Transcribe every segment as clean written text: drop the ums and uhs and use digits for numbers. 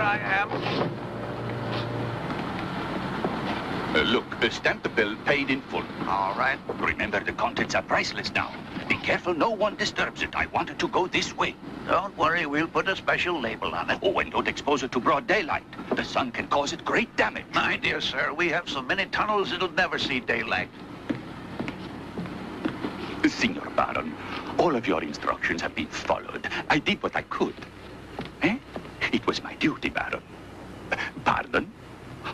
I am. Look, stamp the bill paid in full. All right. Remember, the contents are priceless now. Be careful no one disturbs it. I want it to go this way. Don't worry, we'll put a special label on it. Oh, and don't expose it to broad daylight. The sun can cause it great damage. My dear sir, we have so many tunnels it'll never see daylight. Signor Baron, all of your instructions have been followed. I did what I could. Eh? It was my duty, Baron. Pardon?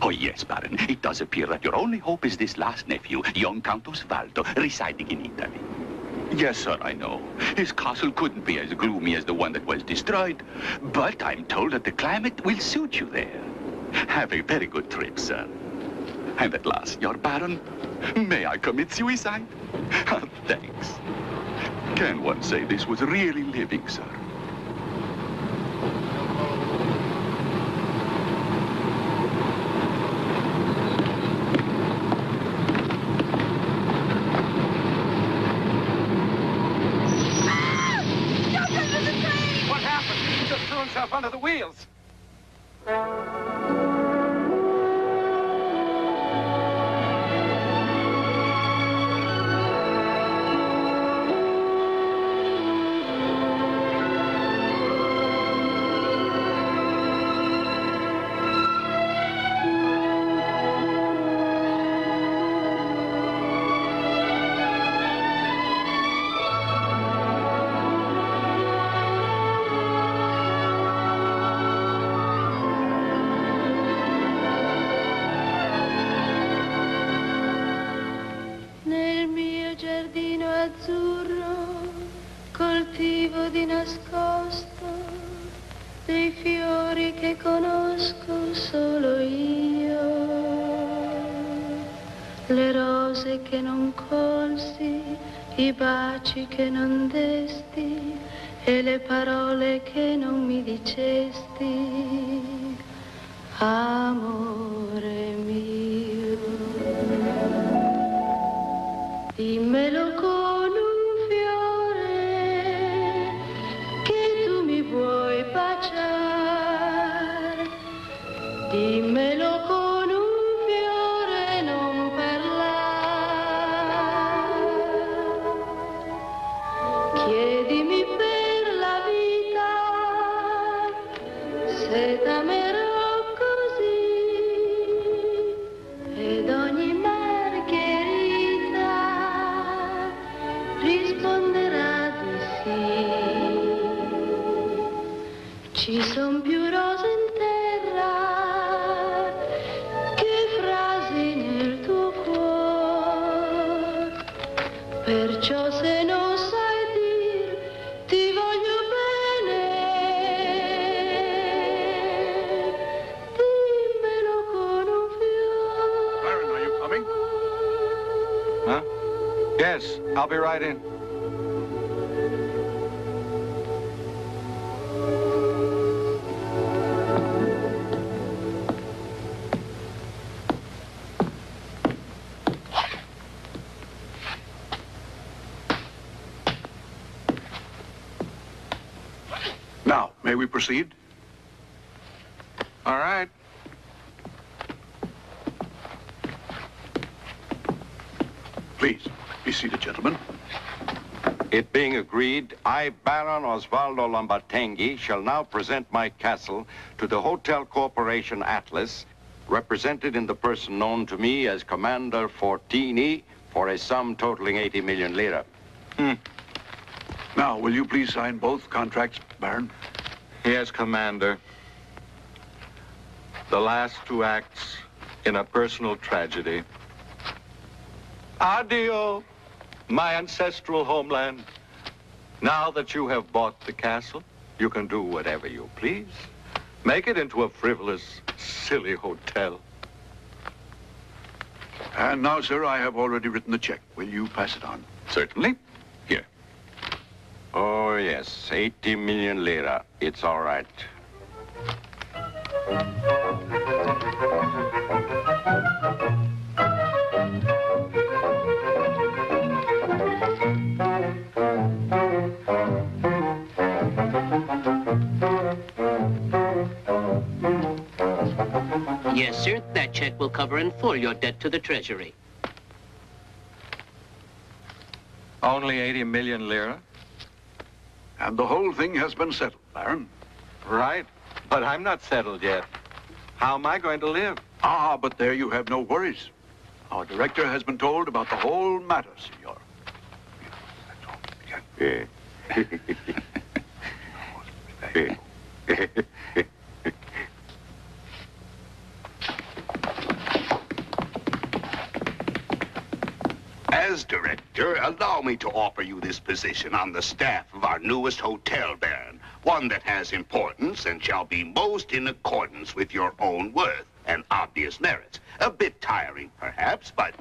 Oh, yes, Baron. It does appear that your only hope is this last nephew, young Count Osvaldo, residing in Italy. Yes, sir, I know. His castle couldn't be as gloomy as the one that was destroyed, but I'm told that the climate will suit you there. Have a very good trip, sir. And at last, your Baron, may I commit suicide? Oh, thanks. Can one say this was really living, sir? Under the wheels. Coltivo di nascosto dei fiori che conosco solo io, le rose che non colsi, i baci che non desti e le parole che non mi dicesti, amore mio. Dimmelo con un fiore che tu mi vuoi baciare, dimmelo con un fiore, non parlare. Chiedimi per la vita se t'amerò così, ed ogni margherita risponderà di sì. Ci son più rose in terra che frasi nel tuo cuore, perciò se non sai dir ti voglio bene, dimmelo con un fiore. Byron, are you coming? Huh? Yes, I'll be right in. Now, may we proceed? All right. Please, be seated, gentlemen. It being agreed, I, Baron Osvaldo Lambertenghi, shall now present my castle to the Hotel Corporation Atlas, represented in the person known to me as Commander Fortini, for a sum totaling 80 million lira. Now, will you please sign both contracts, Baron? Yes, Commander. The last two acts in a personal tragedy. Addio, my ancestral homeland. Now that you have bought the castle, you can do whatever you please. Make it into a frivolous, silly hotel. And now, sir, I have already written the check. Will you pass it on? Certainly. Here. Oh, yes, 80 million lira. It's all right. Yes, sir. That check will cover in full your debt to the Treasury. Only 80 million lira? And the whole thing has been settled, Baron. Right. But I'm not settled yet. How am I going to live? Ah, but there you have no worries. Our director has been told about the whole matter, senor. As director, allow me to offer you this position on the staff of our newest hotel, Baron. One that has importance and shall be most in accordance with your own worth and obvious merits. A bit tiring, perhaps, but...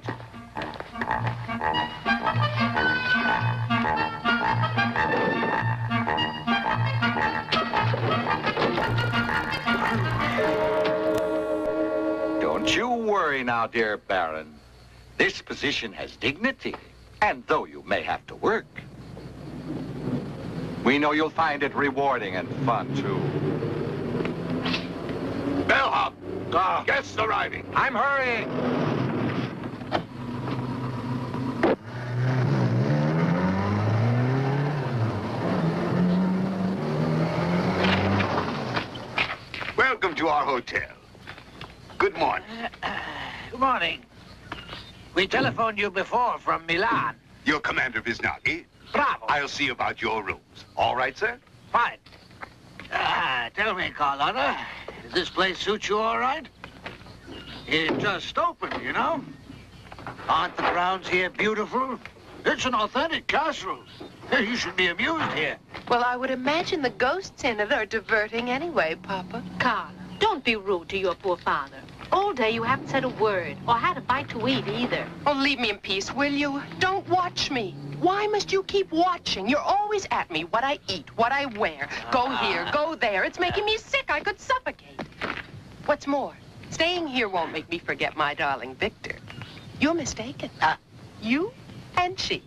Don't you worry now, dear Baron. This position has dignity, and though you may have to work, we know you'll find it rewarding and fun, too. Bellhop! Guests arriving. I'm hurrying. Welcome to our hotel. Good morning. Good morning. We telephoned you before from Milan. You're Commander Visnaghi. Bravo. I'll see about your rooms. All right, sir? Fine. Tell me, Carlotta, does this place suit you all right? It just opened, you know. Aren't the grounds here beautiful? It's an authentic castle. You should be amused here. Well, I would imagine the ghosts in it are diverting anyway, Papa. Carla, don't be rude to your poor father. All day you haven't said a word or had a bite to eat either. Oh, leave me in peace, will you? Don't watch me. Why must you keep watching? You're always at me. What I eat, what I wear. Go here, go there. It's making me sick. I could suffocate. What's more, staying here won't make me forget my darling Victor. You're mistaken. You and she.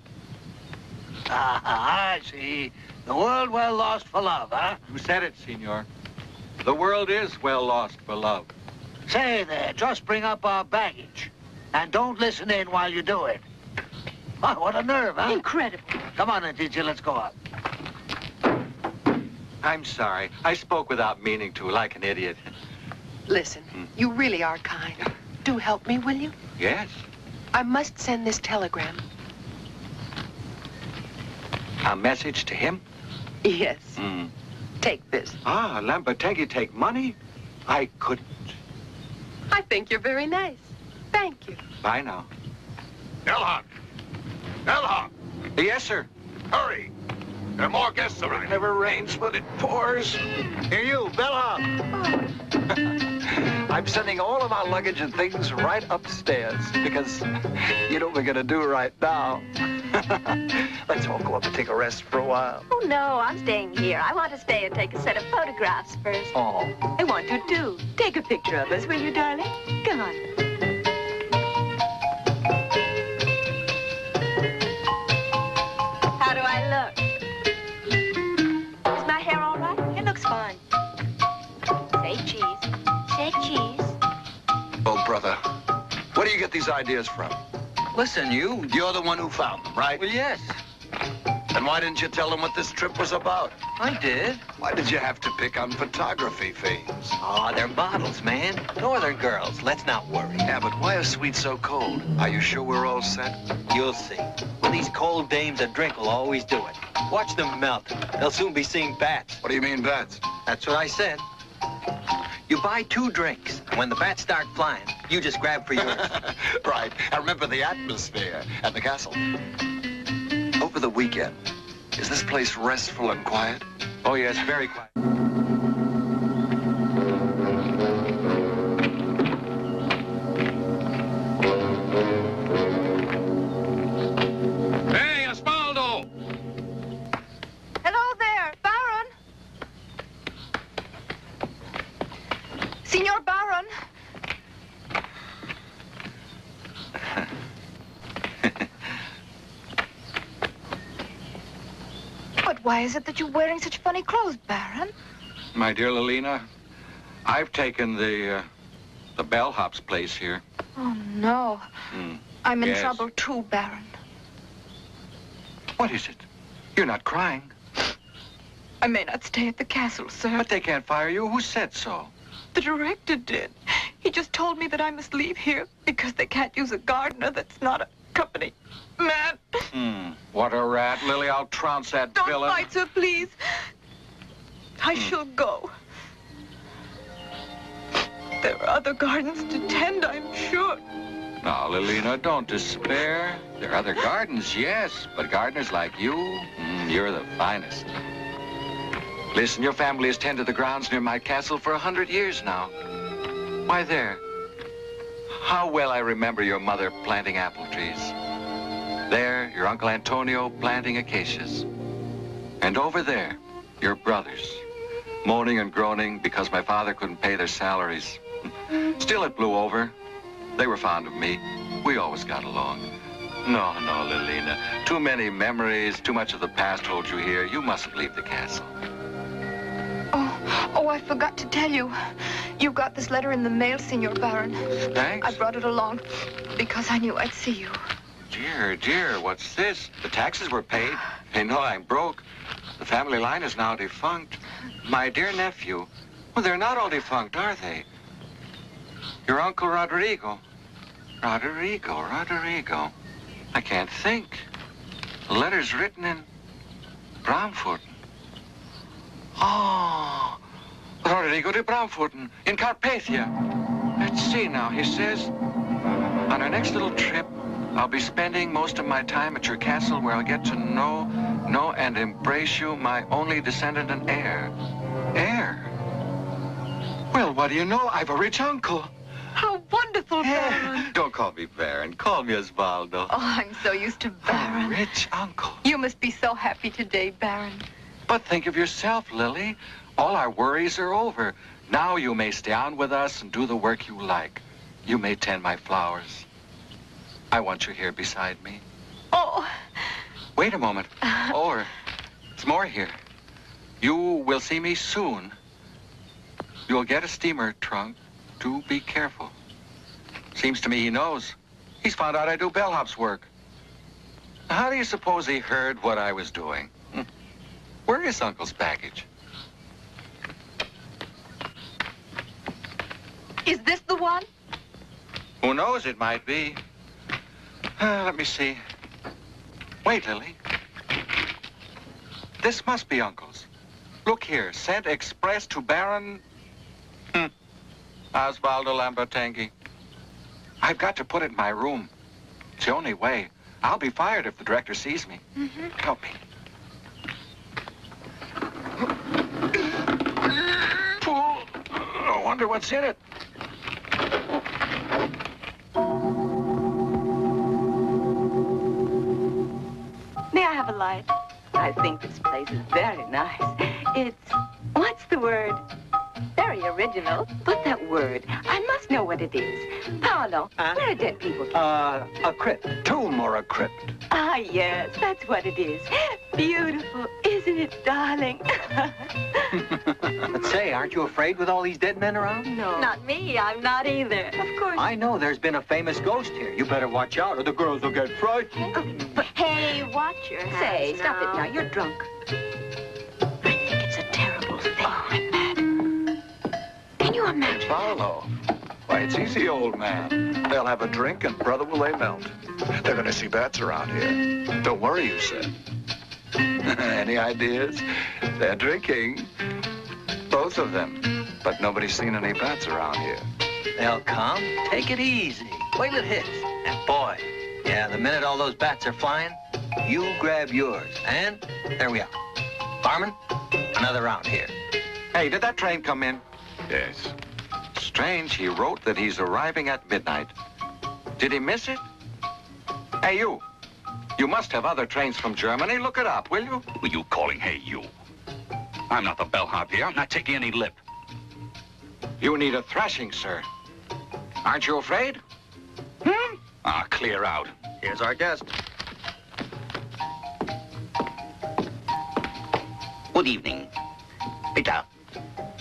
I see. The world well lost for love, huh? You said it, senor. The world is well lost for love. Say there, just bring up our baggage. And don't listen in while you do it. Oh, what a nerve, huh? Incredible. Come on, Aditya, let's go up. I'm sorry. I spoke without meaning to, like an idiot. Listen, you really are kind. Do help me, will you? Yes? I must send this telegram. A message to him? Yes. Take this. Ah, Lambertenghi take money? I couldn't. I think you're very nice. Thank you. Bye now. Bellhop! Bellhop! Yes, sir. Hurry! There are more guests arriving. It never rains, but it pours. Here you, bellhop. I'm sending all of our luggage and things right upstairs because you know what we're going to do right now. Let's all go up and take a rest for a while. Oh, no, I'm staying here. I want to stay and take a set of photographs first. Oh. I want to, too. Take a picture of us, will you, darling? Come on. How do I look? Is my hair all right? It looks fine. Say cheese. Say cheese. Oh, brother, where do you get these ideas from? Listen, You're the one who found them, right? Well, yes. Then why didn't you tell them what this trip was about? I did. Why did you have to pick on photography themes? Oh, they're models, man. Northern girls. Let's not worry. Yeah, but why is Sweet so cold? Are you sure we're all set? You'll see. When these cold dames a drink will always do it. Watch them melt. They'll soon be seeing bats. What do you mean, bats? That's what I said. You buy 2 drinks, and when the bats start flying, you just grab for yours. Right. I remember the atmosphere at the castle. Over the weekend, is this place restful and quiet? Oh, yes, very quiet. Hey, Osvaldo! Hello there, Baron. Signor Baron. But why is it that you're wearing such funny clothes, Baron? My dear Lellina, I've taken the the bellhop's place here. Oh, no. I'm in Yes. trouble too, Baron. What is it? You're not crying. I may not stay at the castle, sir. But they can't fire you. Who said so? The director did. He just told me that I must leave here because they can't use a gardener that's not a company man. What a rat, Lily. I'll trounce that Don't villain. fight, sir, please. I shall go. There are other gardens to tend, I'm sure. Now, Lellina, don't despair. There are other gardens, yes, but gardeners like you, you're the finest. Listen, your family has tended the grounds near my castle for 100 years now. Why, there. How well I remember your mother planting apple trees. There, your Uncle Antonio planting acacias. And over there, your brothers, moaning and groaning because my father couldn't pay their salaries. Still, it blew over. They were fond of me. We always got along. No, Lellina. Too many memories, too much of the past holds you here. You mustn't leave the castle. Oh, I forgot to tell you. You got this letter in the mail, Senor Baron. Thanks. I brought it along because I knew I'd see you. Dear, what's this? The taxes were paid. They know I'm broke. The family line is now defunct. My dear nephew. Well, they're not all defunct, are they? Your Uncle Roderico. Roderico. I can't think. The letter's written in Bramford. Oh, Roderico de Bramforden in Carpathia. Let's see now, he says, on our next little trip, I'll be spending most of my time at your castle where I'll get to know and embrace you, my only descendant and heir. Heir? Well, what do you know? I've a rich uncle. How wonderful, Baron. Don't call me Baron. Call me Osvaldo. Oh, I'm so used to Baron. A rich uncle. You must be so happy today, Baron. But think of yourself, Lily. All our worries are over. Now you may stay on with us and do the work you like. You may tend my flowers. I want you here beside me. Oh. Wait a moment. Or, it's more here. You will see me soon. You'll get a steamer trunk. Do be careful. Seems to me he knows. He's found out I do bellhop's work. How do you suppose he heard what I was doing? Where is Uncle's baggage? Is this the one? Who knows? It might be. Let me see. Wait, Lily. This must be Uncle's. Look here. Sent express to Baron... Osvaldo Lambertenghi. I've got to put it in my room. It's the only way. I'll be fired if the director sees me. Help me. Fool. I wonder what's in it. May I have a light? I think this place is very nice. It's, what's the word? Very original. But that word, I must know what it is. Paolo, where are dead people? A crypt. Tomb or a crypt. Ah, yes, that's what it is. Beautiful, isn't it, darling? But say, aren't you afraid with all these dead men around? No. Not me, I'm not either. Of course. I know there's been a famous ghost here. You better watch out or the girls will get frightened. Hey, watch your hands. Say, stop it now, you're drunk. I think it's a terrible thing. Oh, I'm mad. Can you imagine? Paolo. Why, it's easy, old man. They'll have a drink and brother will they melt. They're going to see bats around here. Don't worry, you said. Any ideas? They're drinking. Both of them. But nobody's seen any bats around here. They'll come. Take it easy. Wait till it hits. And boy, yeah, the minute all those bats are flying, you grab yours. And there we are. Barman, another round here. Hey, did that train come in? Yes. Strange, he wrote that he's arriving at midnight. Did he miss it? Hey, you. You must have other trains from Germany. Look it up, will you? Were you calling hey, you? I'm not the bellhop here. I'm not taking any lip. You need a thrashing, sir. Aren't you afraid? Ah, clear out. Here's our guest. Good evening. Peter,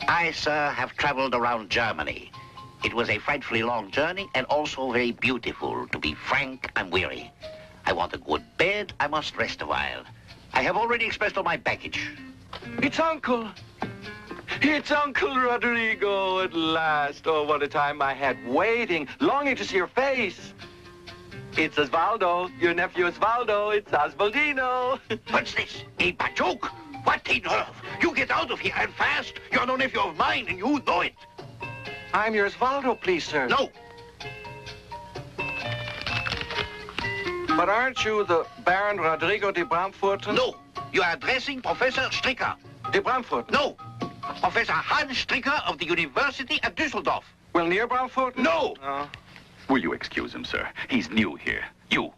I, sir, have traveled around Germany. It was a frightfully long journey and also very beautiful. To be frank, I'm weary. I want a good bed. I must rest a while. I have already expressed all my baggage. It's Uncle. It's Uncle Roderico at last. Oh, what a time I had waiting, longing to see your face. It's Osvaldo, your nephew Osvaldo. It's Osvaldino. What's this? A joke? What a nerve! You get out of here and fast. You're no nephew of mine and you know it. I'm your Osvaldo, please, sir. No. But aren't you the Baron Roderico de Bramfurten? No. You are addressing Professor Stricker. De Bramfurten? No. Professor Hans Stricker of the University of Düsseldorf. Well, near Bramfurten? No. Will you excuse him, sir? He's new here. You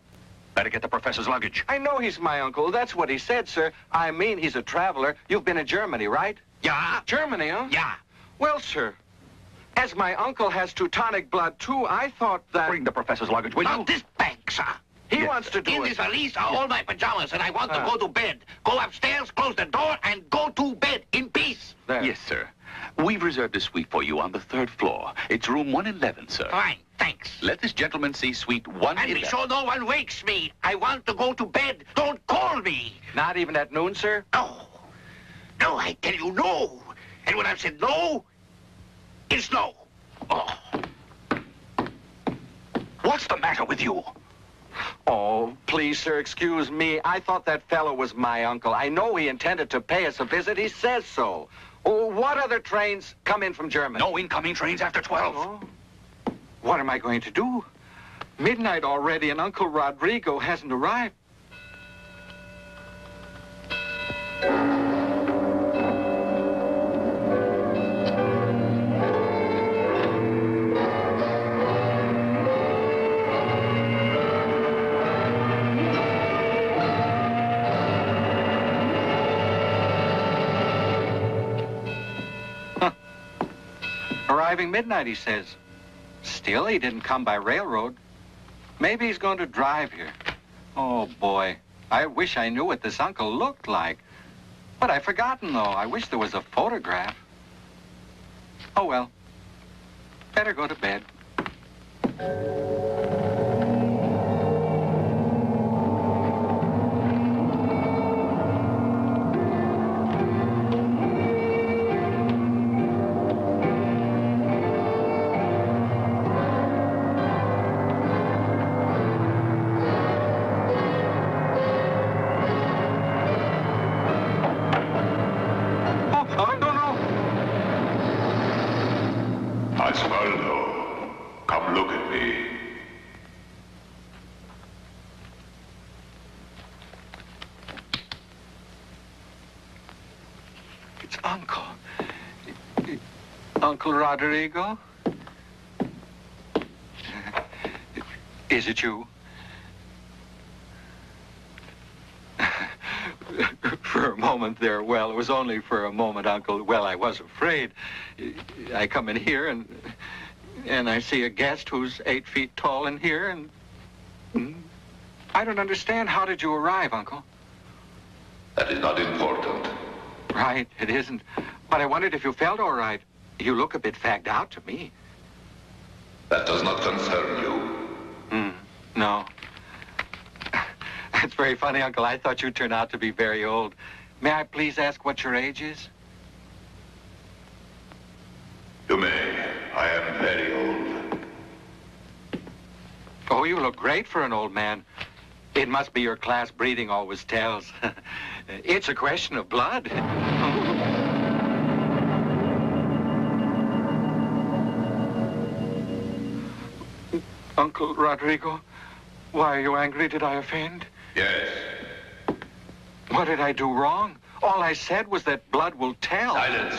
better get the professor's luggage. I know he's my uncle. That's what he said, sir. I mean, he's a traveler. You've been in Germany, right? Yeah. Germany, huh? Yeah. Well, sir, as my uncle has Teutonic blood, too, I thought that... Bring the professor's luggage, will you? Not this bag, sir. He wants to do In it. this valise are all my pajamas, and I want to go to bed. Go upstairs, close the door, and go to bed in peace. There. Yes, sir. We've reserved a suite for you on the 3rd floor. It's room 111, sir. Fine, thanks. Let this gentleman see suite 111. And be sure no one wakes me. I want to go to bed. Don't call me. Not even at noon, sir? No. No, I tell you no. And when I've said no, it's no. Oh. What's the matter with you? Oh, please, sir, excuse me. I thought that fellow was my uncle. I know he intended to pay us a visit. He says so. Oh, what other trains come in from Germany? No incoming trains after 12. Oh. What am I going to do? Midnight already, and Uncle Roderico hasn't arrived. Arriving midnight, he says. Still, he didn't come by railroad. Maybe he's going to drive here. Oh, boy. I wish I knew what this uncle looked like. But I've forgotten, though. I wish there was a photograph. Oh, well. Better go to bed. Osvaldo, come look at me. It's Uncle. Uncle Roderico? Is it you? For a moment there, well, it was only for a moment, Uncle. Well, I was afraid. I come in here and I see a guest who's 8 feet tall in here, and I don't understand. How did you arrive, Uncle? That is not important. Right, it isn't. But I wondered if you felt all right. You look a bit fagged out to me. That does not concern you. No. That's very funny, Uncle. I thought you'd turn out to be very old. May I please ask what your age is? You may. I am very old. Oh, you look great for an old man. It must be your class breeding always tells. It's a question of blood. Uncle Roderico, why are you angry? Did I offend? Yes. What did I do wrong? All I said was that blood will tell. Silence.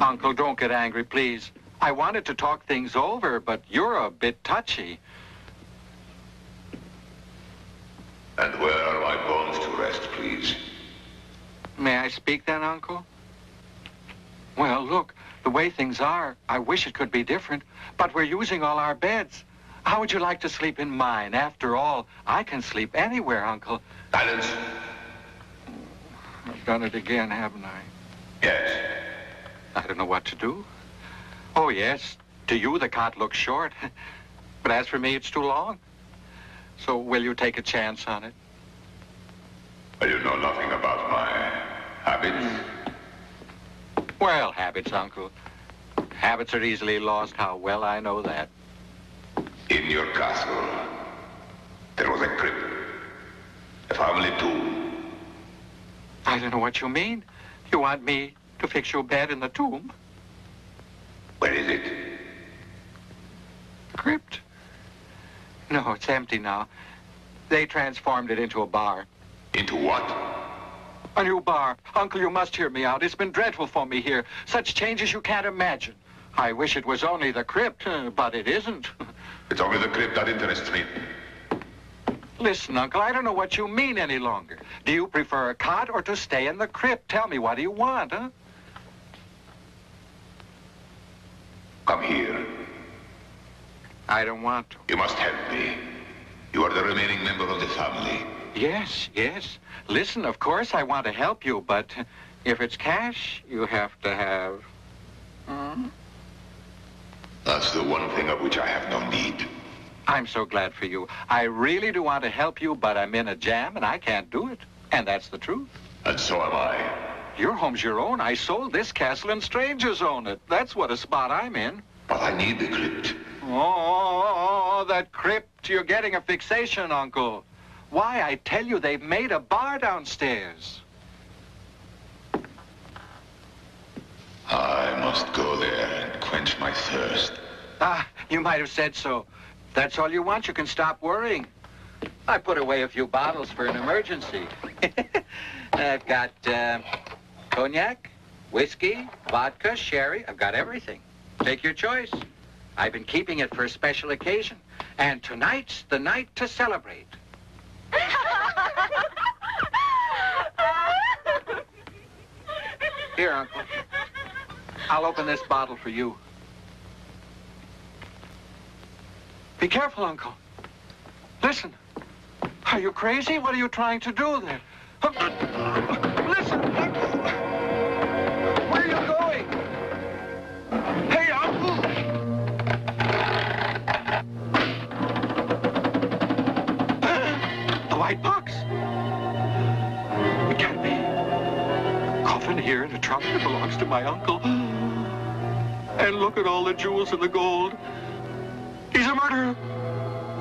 Uncle, don't get angry, please. I wanted to talk things over, but you're a bit touchy. And where are my bones to rest, please? May I speak then, Uncle? Well, look, the way things are, I wish it could be different, but we're using all our beds. How would you like to sleep in mine? After all, I can sleep anywhere, Uncle. Silence. I've done it again, haven't I? Yes. I don't know what to do. Oh, yes, to you the cot looks short. But as for me, it's too long. So will you take a chance on it? Well, you know nothing about my habits. Well, habits, Uncle. Habits are easily lost. How well I know that. In your castle, there was a crypt. A family tomb. I don't know what you mean. You want me to fix your bed in the tomb? Where is it? Crypt? No, it's empty now. They transformed it into a bar. Into what? A new bar. Uncle, you must hear me out. It's been dreadful for me here. Such changes you can't imagine. I wish it was only the crypt, but it isn't. It's only the crypt that interests me. Listen, Uncle, I don't know what you mean any longer. Do you prefer a cot or to stay in the crypt? Tell me, what do you want, huh? Come here. I don't want to. You must help me. You are the remaining member of the family. Yes, yes. Listen, of course I want to help you, but if it's cash, you have to have... That's the one thing of which I have no need. I'm so glad for you. I really do want to help you, but I'm in a jam and I can't do it. And that's the truth. And so am I. Your home's your own. I sold this castle and strangers own it. That's what a spot I'm in. But I need the crypt. Oh, that crypt. You're getting a fixation, Uncle. Why, I tell you, they've made a bar downstairs. I must go there and quench my thirst. Ah, you might have said so. If that's all you want, you can stop worrying. I put away a few bottles for an emergency. I've got cognac, whiskey, vodka, sherry. I've got everything. Take your choice. I've been keeping it for a special occasion. And tonight's the night to celebrate. Here, Uncle. I'll open this bottle for you. Be careful, Uncle. Listen. Are you crazy? What are you trying to do there? Listen, Uncle. Where are you going? Hey, Uncle. The white box. It can't be. Coffin here and a trunk that belongs to my uncle. And look at all the jewels and the gold. He's a murderer.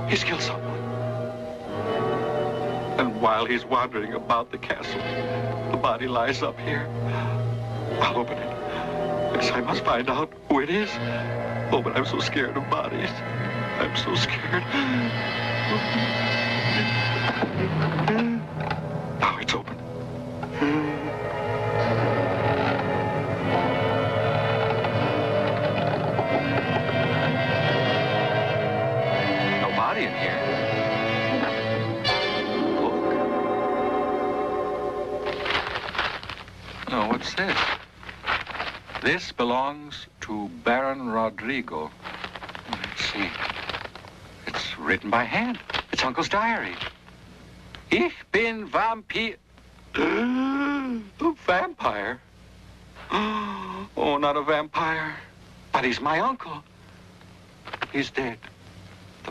He's killed someone. And while he's wandering about the castle, the body lies up here. I'll open it. Yes, I must find out who it is. Oh, but I'm so scared of bodies. I'm so scared. Now it's open. No body in here. Oh, what's this? This belongs to Baron Roderico. Let's see. It's written by hand. It's Uncle's diary. Ich bin vampir... A vampire? Oh, not a vampire. But he's my uncle. He's dead.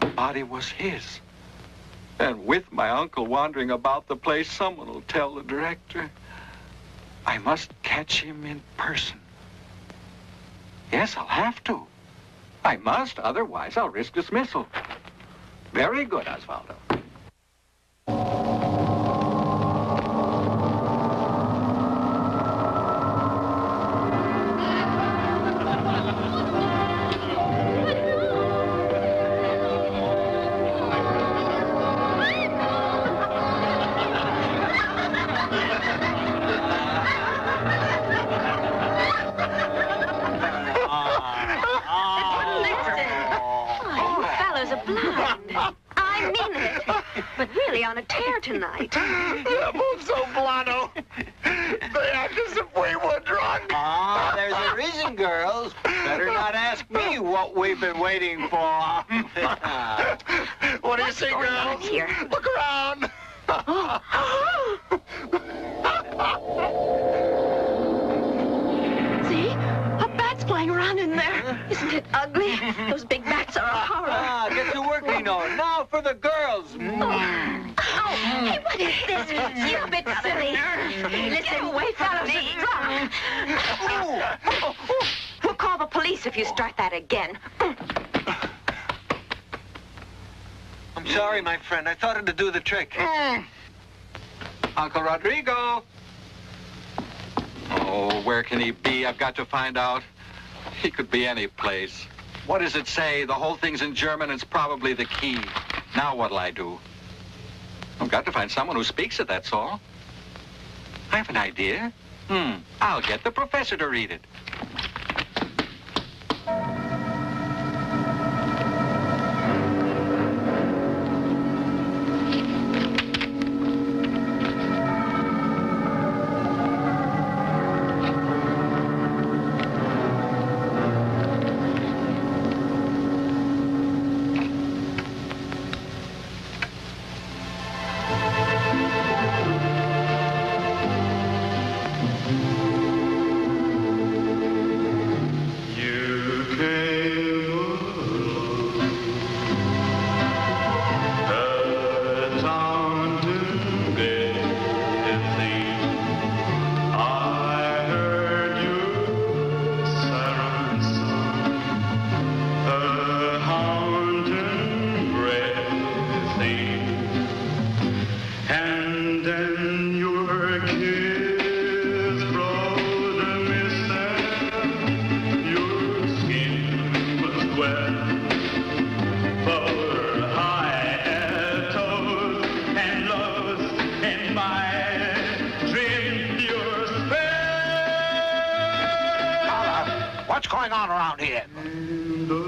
The body was his. And with my uncle wandering about the place, someone will tell the director. I must catch him in person. Yes, I'll have to. I must, otherwise I'll risk dismissal. Very good, Osvaldo. On a tear tonight. That moves so blotto. They act as if we were drunk. Ah, there's a reason, girls. Better not ask me what we've been waiting for. What do you see, girls? Here? Look around. See? A bat's flying around in there. Isn't it ugly? Those big bats are a horror. Ah, get to work, Nino. Now for the girls. Oh, hey, what is this? You're a bit silly. Listen, away from me. We'll call the police if you start that again. I'm sorry, my friend. I thought it'd do the trick. Uncle Roderico. Oh, where can he be? I've got to find out. He could be any place. What does it say? The whole thing's in German. It's probably the key. Now what'll I do? I've got to find someone who speaks it, that's all. I have an idea. I'll get the professor to read it. What's going on around here?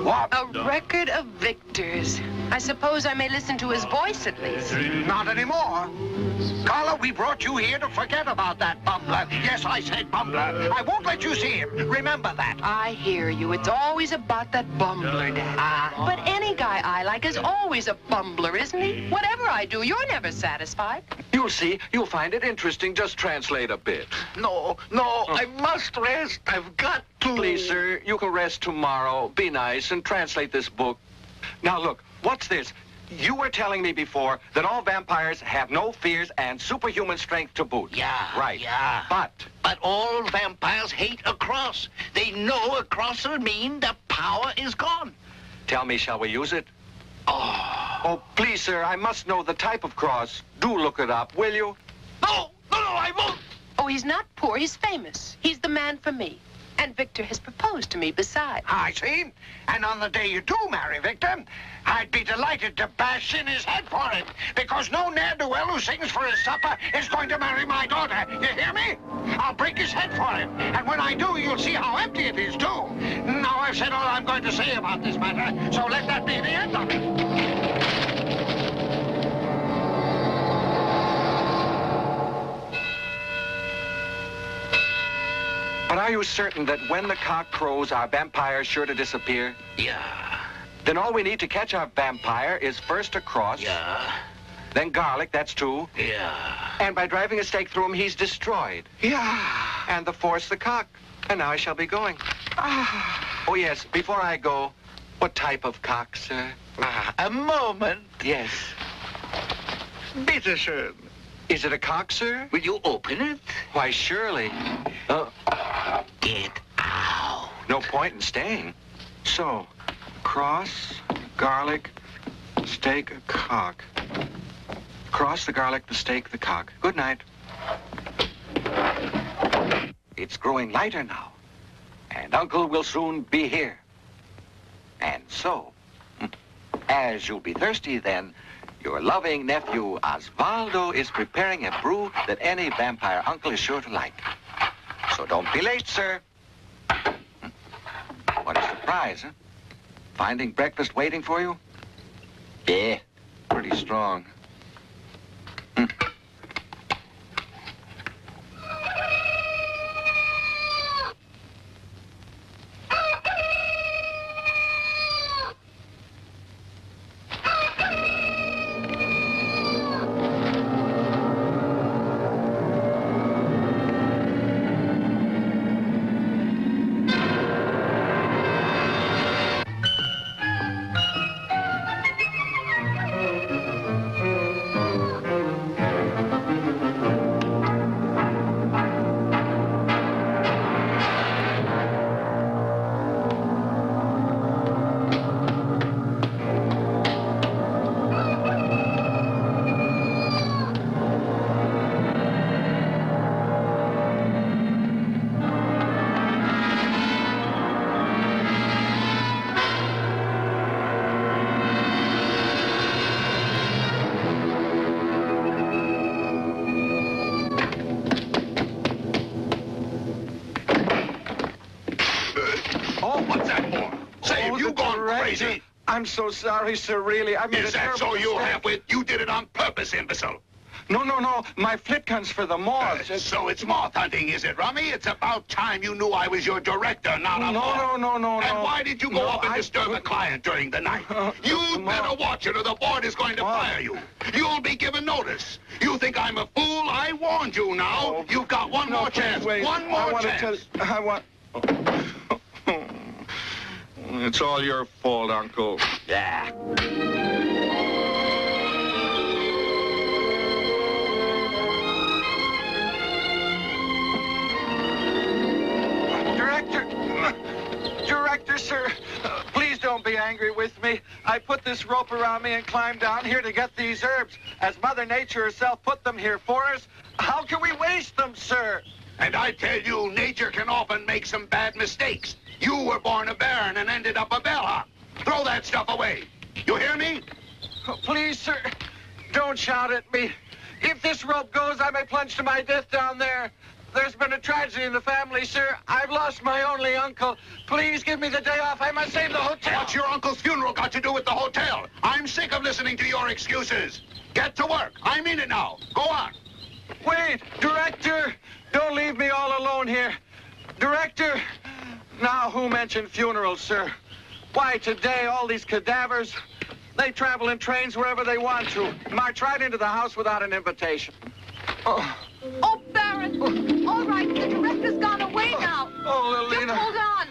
What? A record of victors. I suppose I may listen to his voice at least. Not anymore. Carla, we brought you here to forget about that bumbler. Yes, I said bumbler. I won't let you see him. Remember that. I hear you. It's always about that bumbler, Dad. But any guy I like is always a bumbler, isn't he? Whatever I do, you're never satisfied. You'll see. You'll find it interesting. Just translate a bit. No, I must rest. I've got to. Please, sir, you can rest tomorrow. Be nice and translate this book. Now, look, what's this? You were telling me before that all vampires have no fears and superhuman strength to boot. Yeah. Right. Yeah. But all vampires hate a cross. They know a cross will mean the power is gone. Tell me, shall we use it? Oh, please, sir, I must know the type of cross. Do look it up, will you? No, I won't. Oh, he's not poor. He's famous. He's the man for me. And Victor has proposed to me besides. I see. And on the day you do marry Victor, I'd be delighted to bash in his head for it. Because no ne'er-do-well who sings for his supper is going to marry my daughter. You hear me? I'll break his head for him. And when I do, you'll see how empty it is, too. Now I've said all I'm going to say about this matter, so let that be the end of it. But are you certain that when the cock crows, our vampire is sure to disappear? Yeah. Then all we need to catch our vampire is first a cross. Yeah. Then garlic, that's two. Yeah. And by driving a stake through him, he's destroyed. Yeah. And the fourth's the cock. And now I shall be going. Oh, yes, before I go, what type of cock, sir? A moment. Yes. Bitteschön. Is it a cock, sir? Will you open it? Why, surely. Get out. No point in staying. So, cross, garlic, steak, cock. Cross, the garlic, the steak, the cock. Good night. It's growing lighter now. And Uncle will soon be here. And so, as you'll be thirsty then, your loving nephew Osvaldo is preparing a brew that any vampire uncle is sure to like. So don't be late, sir. What a surprise, huh? Finding breakfast waiting for you? Yeah, pretty strong. Oh, what's that for? Say, have you gone crazy? I'm so sorry, sir, really. I made Is that so you have with? You did it on purpose, imbecile. No. My flitgun's for the moths. So it's moth hunting, is it, Rummy? It's about time you knew I was your director, not a moth. No. And why did you go up and disturb a client during the night? You'd better watch it or the board is going to fire you. You'll be given notice. You think I'm a fool? I warned you now. You've got one more chance. Wait. One more chance. It's all your fault, Uncle. Yeah. Director, sir, please don't be angry with me. I put this rope around me and climbed down here to get these herbs. As Mother Nature herself put them here for us, how can we waste them, sir? And I tell you, nature can often make some bad mistakes. You were born a baron and ended up a bellhop. Throw that stuff away. You hear me? Oh, please, sir, don't shout at me. If this rope goes, I may plunge to my death down there. There's been a tragedy in the family, sir. I've lost my only uncle. Please give me the day off. I must save the hotel. What's your uncle's funeral got to do with the hotel? I'm sick of listening to your excuses. Get to work. I mean it now. Go on. Wait, Director. Don't leave me all alone here. Director. Now, who mentioned funerals, sir? Why, today, all these cadavers, they travel in trains wherever they want to. March right into the house without an invitation. Oh, Baron. All right, the director's gone away now. Oh, Lellina. Just hold on.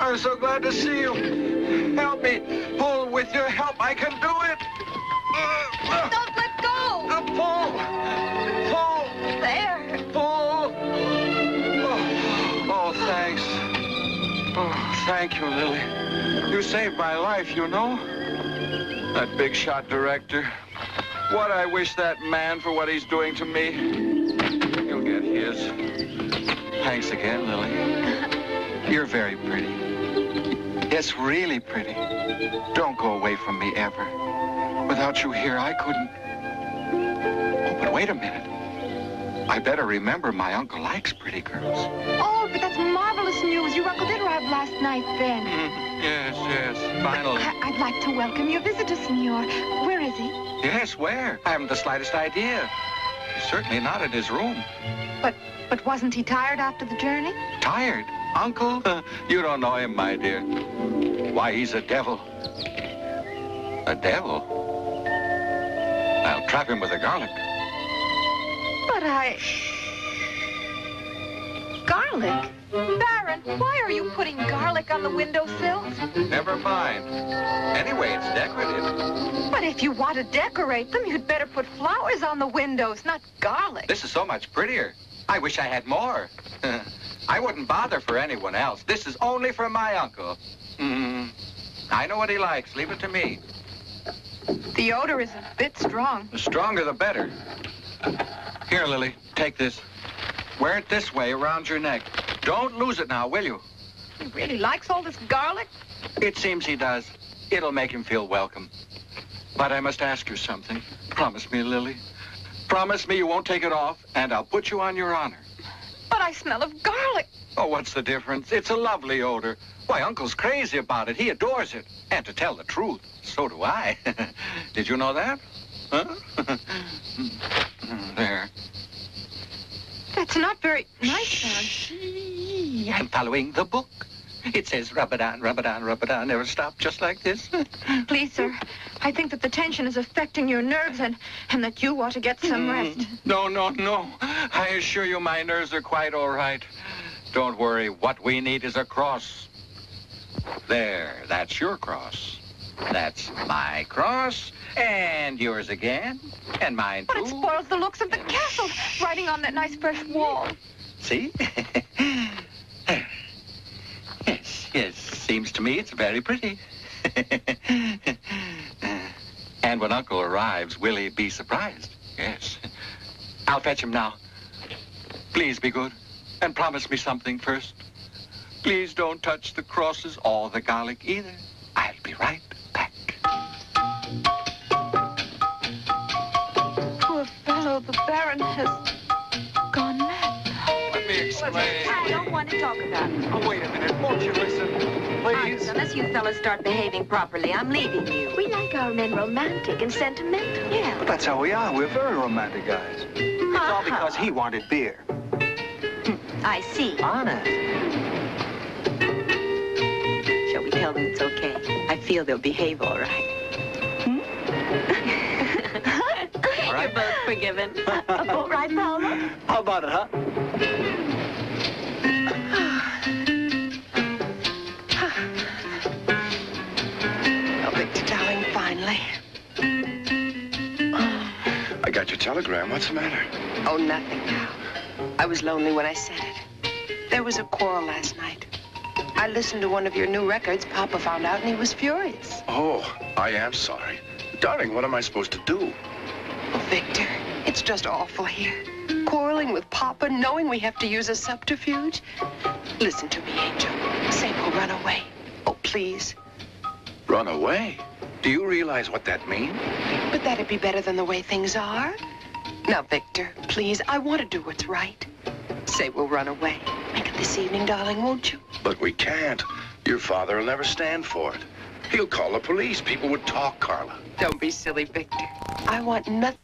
I'm so glad to see you. Help me. Pull with your help. I can do it. Don't let go. Pull. There. Pull. Oh, thanks. Oh, thank you, Lily. You saved my life, you know. That big shot director. What I wish that man for what he's doing to me. He'll get his. Thanks again, Lily. You're very pretty. Yes, really pretty. Don't go away from me ever. Without you here, I couldn't. Oh, but wait a minute. I better remember my uncle likes pretty girls. Oh, but that's marvelous news. Your uncle did arrive last night, then. Yes, finally. I'd like to welcome your visitor, senor. Where is he? Yes, where? I haven't the slightest idea. He's certainly not in his room. But wasn't he tired after the journey? Tired? Uncle? You don't know him, my dear. Why, he's a devil. A devil? I'll trap him with the garlic. But Garlic? Baron, why are you putting garlic on the windowsills? Never mind. Anyway, it's decorative. But if you want to decorate them, you'd better put flowers on the windows, not garlic. This is so much prettier. I wish I had more. I wouldn't bother for anyone else. This is only for my uncle. I know what he likes. Leave it to me. The odor is a bit strong. The stronger, the better. Here, Lily, take this. Wear it this way around your neck. Don't lose it now, will you? He really likes all this garlic? It seems he does. It'll make him feel welcome. But I must ask you something. Promise me, Lily. Promise me you won't take it off, and I'll put you on your honor. But I smell of garlic. Oh, what's the difference? It's a lovely odor. Why, Uncle's crazy about it. He adores it. And to tell the truth, so do I. Did you know that? Huh? There. That's not very nice, Baron. I'm following the book. It says rub it on, never stop, just like this. Please, sir, I think that the tension is affecting your nerves and that you ought to get some rest. No. I assure you my nerves are quite all right. Don't worry, what we need is a cross. There, that's your cross. That's my cross, and yours again, and mine too. But it spoils the looks of the castle, writing on that nice fresh wall. See? Yes, seems to me it's very pretty. And when Uncle arrives, will he be surprised? Yes. I'll fetch him now. Please be good, and promise me something first. Please don't touch the crosses or the garlic either. I'll be right back. Poor fellow, the Baron has gone mad. Let me sleigh. I don't want to talk about it. Oh, wait a minute. Won't you listen, please? Unless you fellas start behaving properly, I'm leaving you. We like our men romantic and sentimental. Yeah. But that's how we are. We're very romantic guys. It's all because he wanted beer. I see. Honest. Shall we tell them it's okay? I feel they'll behave all right. All right. You're both forgiven. A boat ride, Paolo? How about it, huh? Oh, Victor, darling, finally. I got your telegram. What's the matter? Oh, nothing now. I was lonely when I said it. There was a quarrel last night. I listened to one of your new records. Papa found out and he was furious. Oh, I am sorry. Darling, what am I supposed to do? Oh, Victor, it's just awful here. Quarreling with Papa, knowing we have to use a subterfuge. Listen to me, Angel. Say we'll run away. Oh, please. Run away? Do you realize what that means? But that'd be better than the way things are. Now, Victor, please, I want to do what's right. Say we'll run away. Make it this evening, darling, won't you? But we can't. Your father will never stand for it. He'll call the police. People would talk, Carla. Don't be silly, Victor. I want nothing.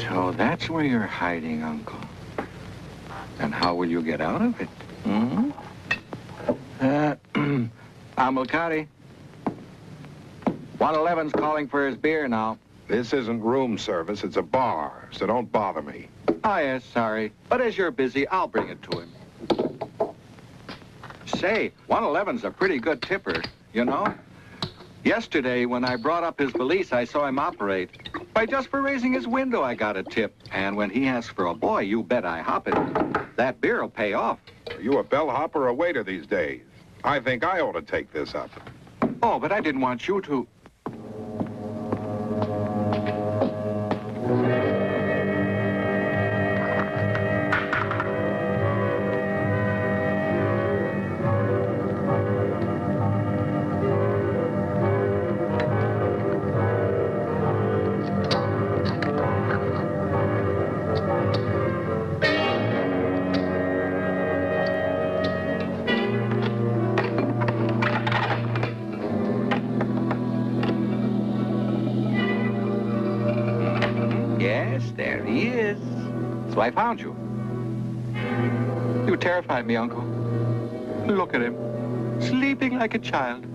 So that's where you're hiding, Uncle. And how will you get out of it? Hmm? Amilcari. 111's calling for his beer now. This isn't room service, it's a bar, so don't bother me. Oh, yes, sorry. But as you're busy, I'll bring it to him. Say, 111's a pretty good tipper, you know? Yesterday, when I brought up his valise, I saw him operate. By just for raising his window, I got a tip. And when he asks for a boy, you bet I hop it. That beer will pay off. Are you a bellhop or a waiter these days? I think I ought to take this up. Oh, but I didn't want you to. So I found you. You terrified me, Uncle. Look at him, sleeping like a child.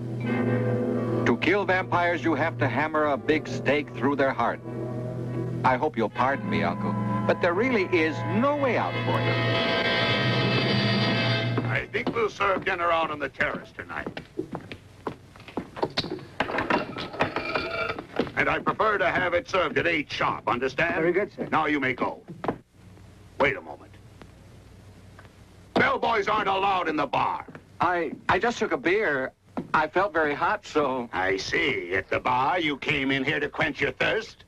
To kill vampires, you have to hammer a big stake through their heart. I hope you'll pardon me, Uncle, but there really is no way out for you. I think we'll serve dinner out on the terrace tonight. And I prefer to have it served at 8 sharp, understand? Very good, sir. Now you may go. Wait a moment. Bellboys aren't allowed in the bar. I just took a beer. I felt very hot, so... I see. At the bar, you came in here to quench your thirst?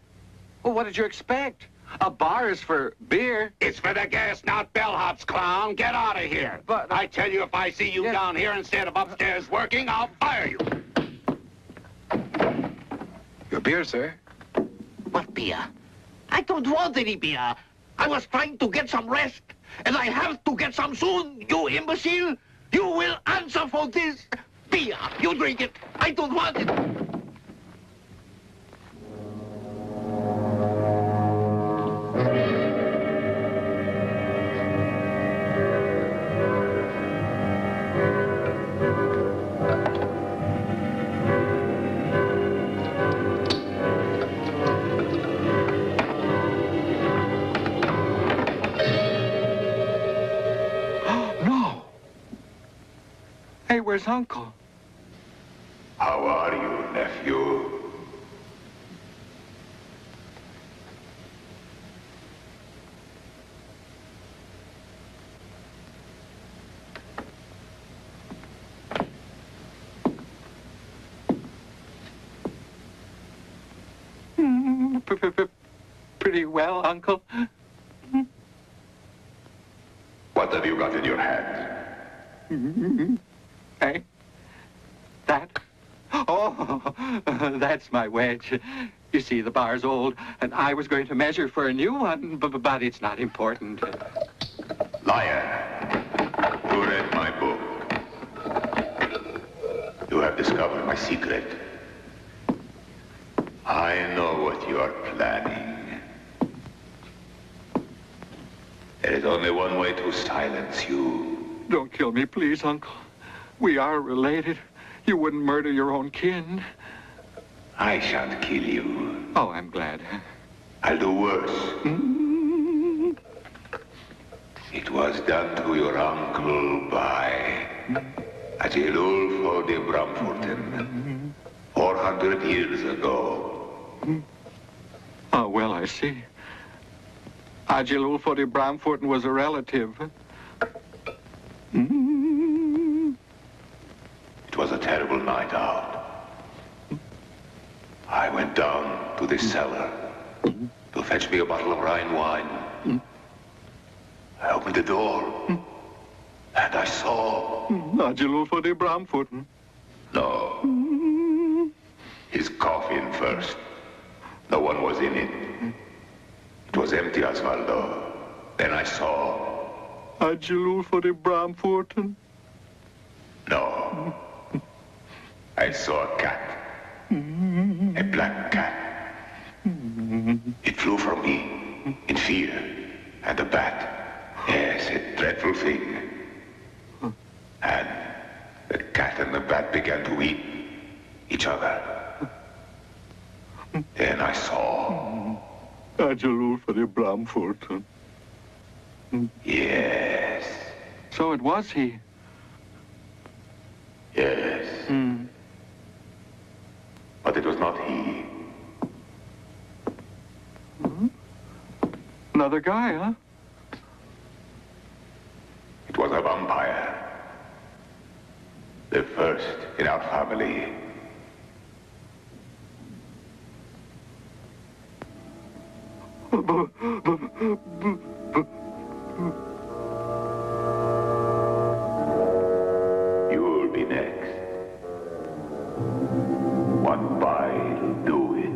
Well, what did you expect? A bar is for beer. It's for the guests, not bellhops, clown. Get out of here. But... I tell you, if I see you down here instead of upstairs working, I'll fire you. Your beer, sir. What beer? I don't want any beer. I was trying to get some rest, and I have to get some soon, you imbecile. You will answer for this. Beer, you drink it. I don't want it. Hey, where's Uncle? How are you, nephew? pretty well, Uncle. What have you got in your hand? Hey? That? Oh, that's my wedge. You see, the bar's old, and I was going to measure for a new one, but it's not important. Liar. You read my book. You have discovered my secret. I know what you are planning. There is only one way to silence you. Don't kill me, please, Uncle. We are related. You wouldn't murder your own kin. I shan't kill you. Oh, I'm glad. I'll do worse. It was done to your uncle by Agilulfo de Bramforten 400 years ago. Oh, well, I see. Agilulfo de Bramforten was a relative. It was a terrible night out. I went down to the cellar to fetch me a bottle of Rhine wine. I opened the door, and I saw... Agilulfo de Bramforten. No. His coffin first. No one was in it. It was empty, Osvaldo. Then I saw... Agilulfo de Bramforten? No. I saw a cat. A black cat. It flew from me in fear. And a bat. Yes, a dreadful thing. And the cat and the bat began to eat each other. Then I saw... Agilulfo de Bramforten. Yes. So it was he? Yes. But it was not he. Another guy, huh? It was a vampire. The first in our family. You'll be next. One bite'll do it.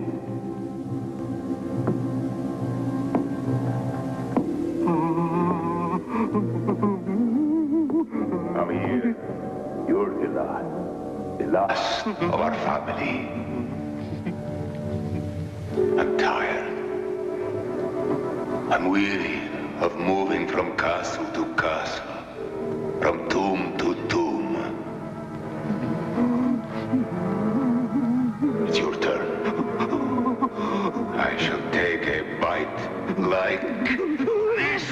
Come here. You're the last of our family. I'm tired. I'm weary of moving from castle to castle, from tomb to tomb. It's your turn. I shall take a bite like this.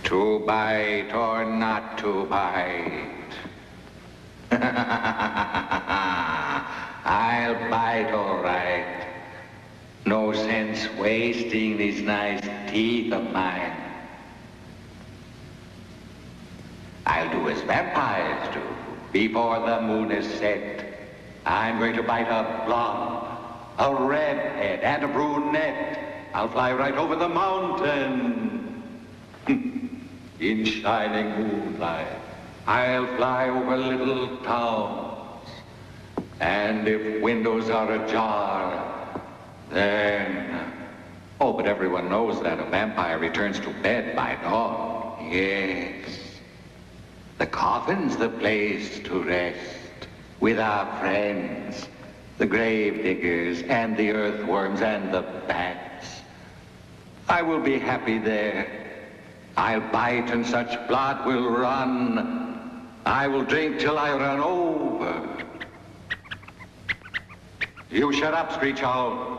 To bite or not to bite? I'll bite all right. No sense wasting these nice teeth of mine. I'll do as vampires do. Before the moon is set, I'm going to bite a blonde, a redhead, and a brunette. I'll fly right over the mountain. In shining moonlight, I'll fly over little towns. And if windows are ajar, then... Oh, but everyone knows that a vampire returns to bed by dawn. Yes. The coffin's the place to rest with our friends, the grave diggers and the earthworms and the bats. I will be happy there. I'll bite and such blood will run. I will drink till I run over. You shut up, Screech Owl.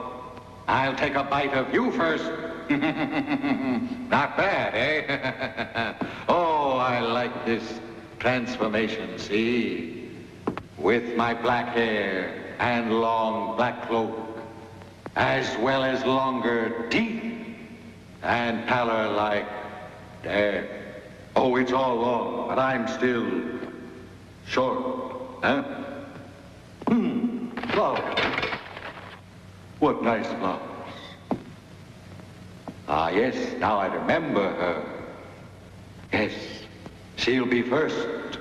I'll take a bite of you first. Not bad, eh? Oh, I like this transformation, see? With my black hair and long black cloak, as well as longer teeth and pallor like death. Oh, it's all long, but I'm still short, huh? Flowers. What nice flowers. Ah, yes, now I remember her. Yes, she'll be first.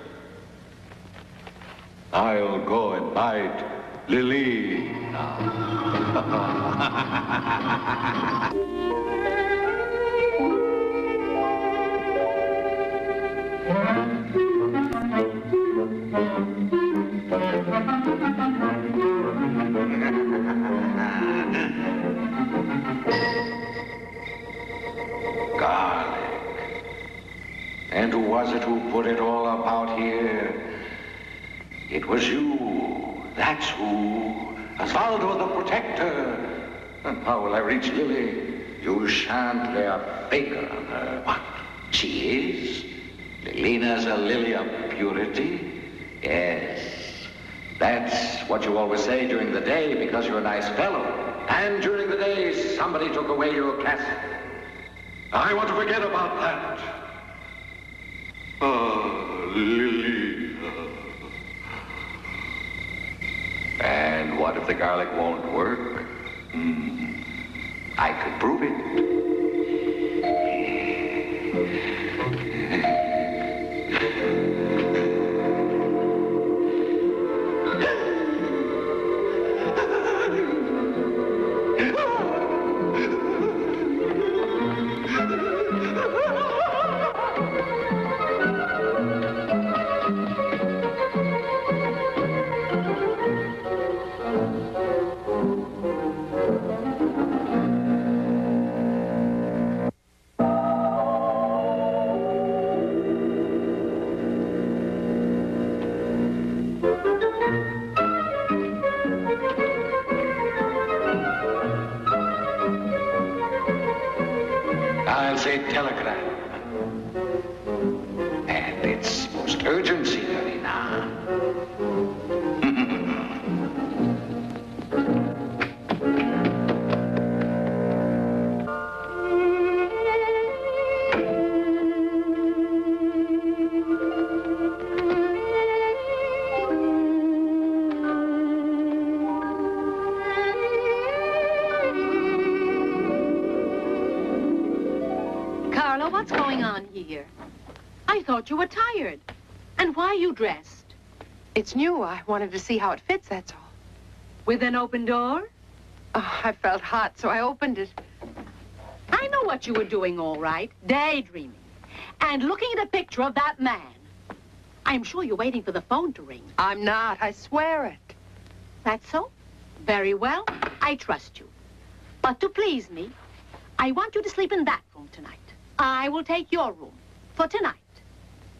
I'll go and bite Lellina. Garlic. And who was it who put it all about here? It was you. That's who. Osvaldo the Protector. And how will I reach Lily? You shan't lay a finger on her. What? She is? Lellina's a lily of purity? Yes. That's what you always say during the day because you're a nice fellow. And during the day, somebody took away your castle. I want to forget about that. Oh, Lellina. And what if the garlic won't work? I could prove it. I'll say telegram. And it's most urgent, Signorina. What's going on here? I thought you were tired. And why are you dressed? It's new. I wanted to see how it fits, that's all. With an open door? Oh, I felt hot, so I opened it. I know what you were doing, all right. Daydreaming. And looking at a picture of that man. I'm sure you're waiting for the phone to ring. I'm not. I swear it. That's so? Very well. I trust you. But to please me, I want you to sleep in that room tonight. I will take your room for tonight.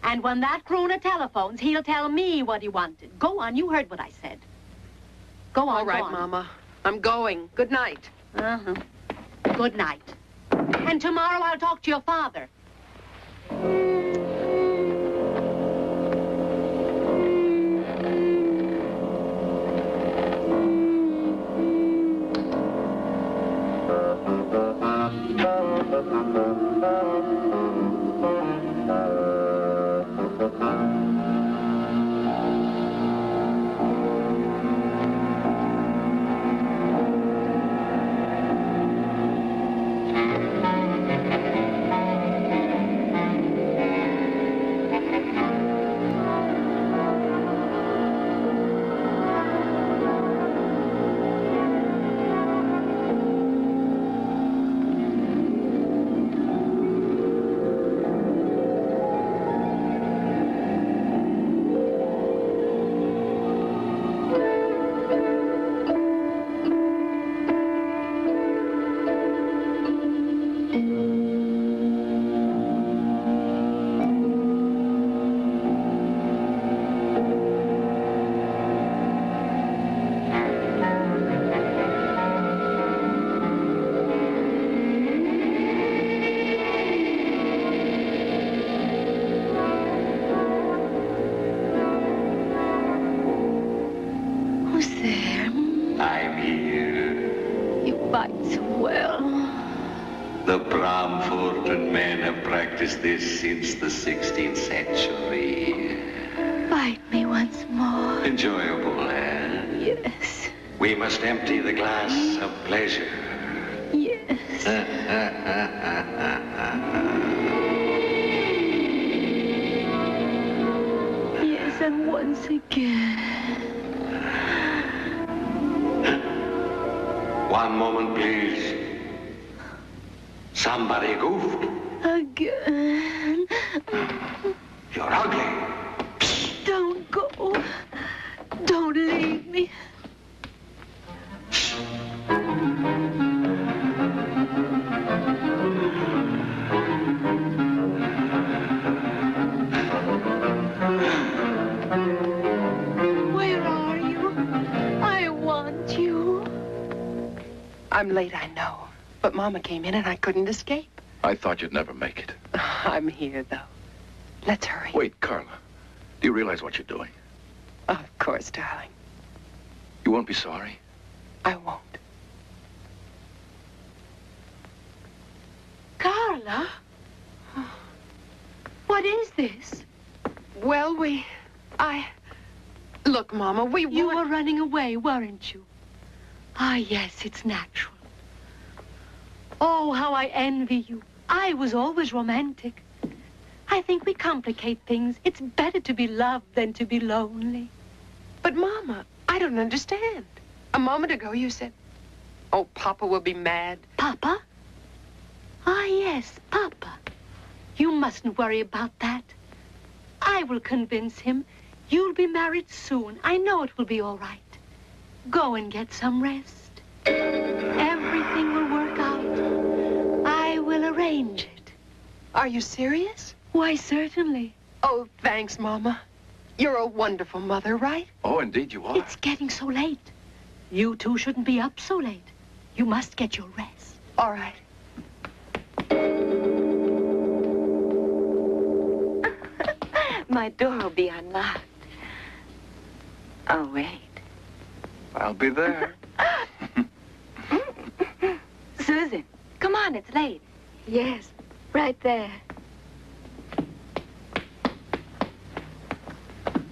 And when that crooner telephones, he'll tell me what he wanted. Go on, you heard what I said. Go on, all right, go on. Mama. I'm going. Good night. Uh-huh. Good night. And tomorrow I'll talk to your father. practiced this since the 16th century. Bite me once more. Enjoyable, eh? Yes. We must empty the glass of pleasure. Yes. Yes, and once again. One moment, please. Somebody goofed. Again. You're ugly. Don't go. Don't leave me. Where are you? I want you. I'm late, I know. But Mama came in and I couldn't escape. I thought you'd never make it. I'm here, though. Let's hurry. Wait, Carla. Do you realize what you're doing? Of course, darling. You won't be sorry? I won't. Carla? What is this? Well, Look, Mama, You were running away, weren't you? Ah, yes, it's natural. Oh, how I envy you. I was always romantic. I think we complicate things. It's better to be loved than to be lonely. But, Mama, I don't understand. A moment ago you said, oh, Papa will be mad. Papa? Ah, yes, Papa. You mustn't worry about that. I will convince him. You'll be married soon. I know it will be all right. Go and get some rest. Everything will work out. I will arrange it. Are you serious? Why, certainly. Oh, thanks, Mama. You're a wonderful mother, right? Oh, indeed you are. It's getting so late. You two shouldn't be up so late. You must get your rest. All right. My door will be unlocked. Oh, wait. I'll be there. Susan, come on, it's late. Yes, right there.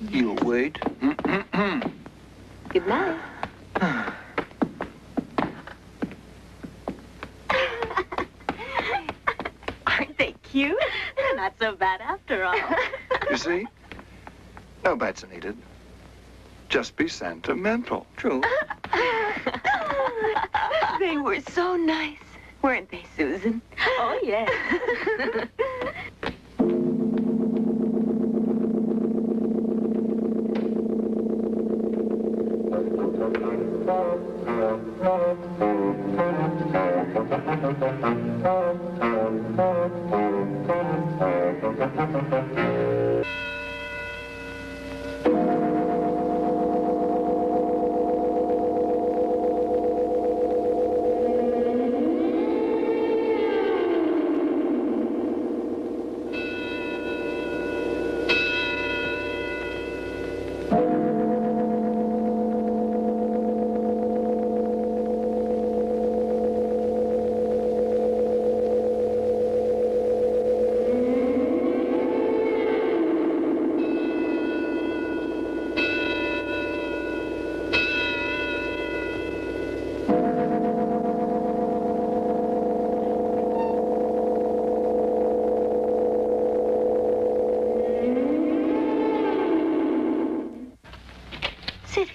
You'll wait. Good night. Aren't they cute? They're not so bad after all. You see? No bets needed. Just be sentimental. True. They were so nice, weren't they, Susan? Oh, yes.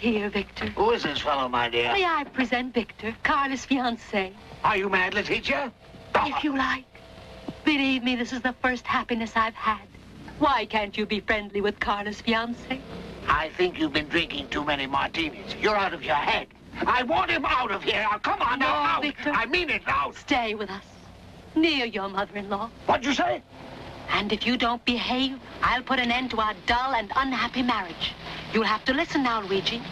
Here, Victor. Who is this fellow, my dear? May I present Victor, Carla's fiancé? Are you mad, Letitia? If you like. Believe me, this is the first happiness I've had. Why can't you be friendly with Carla's fiancé? I think you've been drinking too many martinis. You're out of your head. I want him out of here. Now, come on, now, out. Victor. I mean it now. Stay with us. Near your mother-in-law. What'd you say? And if you don't behave, I'll put an end to our dull and unhappy marriage. You'll have to listen now, Luigi.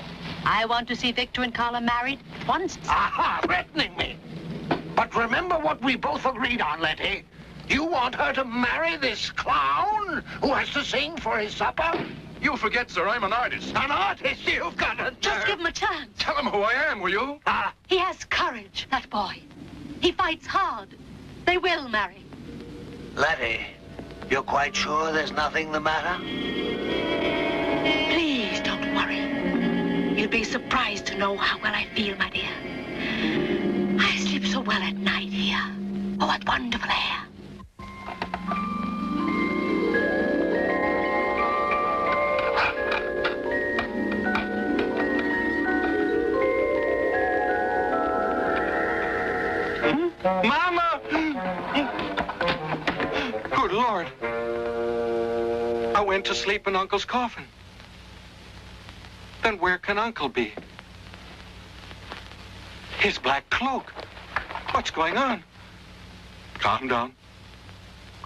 I want to see Victor and Carla married at once. Aha, threatening me. But remember what we both agreed on, Letty. You want her to marry this clown who has to sing for his supper? You forget, sir, I'm an artist. An artist? You've got a nerve. Just give him a chance. Tell him who I am, will you? He has courage, that boy. He fights hard. They will marry. Letty, You're quite sure there's nothing the matter? Please don't worry. You'll be surprised to know how well I feel, my dear. I sleep so well at night here. Oh, what wonderful air. Mama! Good Lord. I went to sleep in Uncle's coffin. Then where can Uncle be? His black cloak. What's going on? Calm down.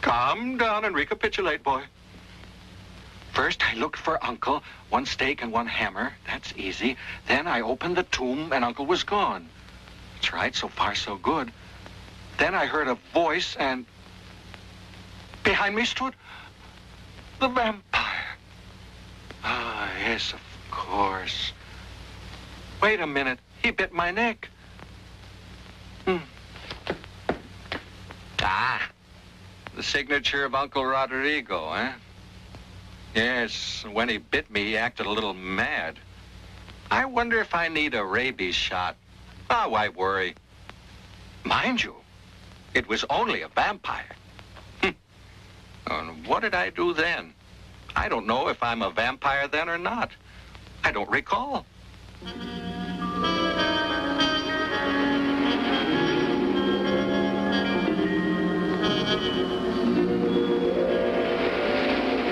Calm down and recapitulate, boy. First, I looked for Uncle. 1 stake and 1 hammer. That's easy. Then I opened the tomb and Uncle was gone. That's right. So far, so good. Then I heard a voice and behind me stood the vampire. Ah, yes, of course. Wait a minute. He bit my neck. Ah, the signature of Uncle Roderico, eh? Yes, when he bit me, he acted a little mad. I wonder if I need a rabies shot. Oh, why worry? Mind you, it was only a vampire. And what did I do then? I don't know if I'm a vampire then or not. I don't recall.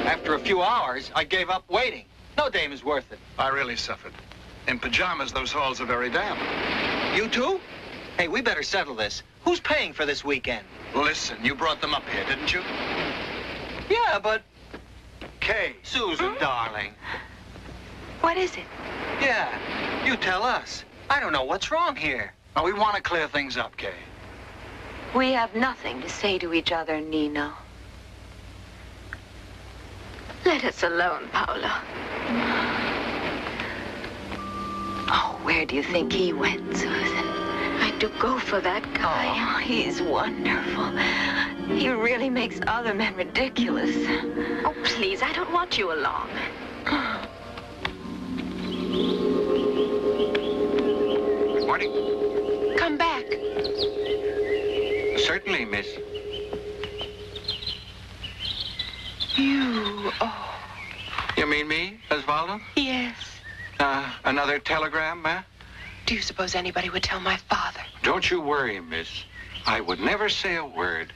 After a few hours, I gave up waiting. No dame is worth it. I really suffered. In pajamas, those halls are very damp. You too? Hey, we better settle this. Who's paying for this weekend? Listen, you brought them up here, didn't you? Yeah, but... Kay. Susan, darling. What is it? Yeah, you tell us. I don't know what's wrong here. Now, we want to clear things up, Kay. We have nothing to say to each other, Nino. Let us alone, Paolo. Oh, where do you think he went, Susan? I do go for that guy. Oh, he's wonderful. He really makes other men ridiculous. Oh, please, I don't want you along. Morning. Come back. Certainly, miss. You, oh. You mean me, Osvaldo? Yes. Another telegram, eh? Do you suppose anybody would tell my father? Don't you worry, miss. I would never say a word.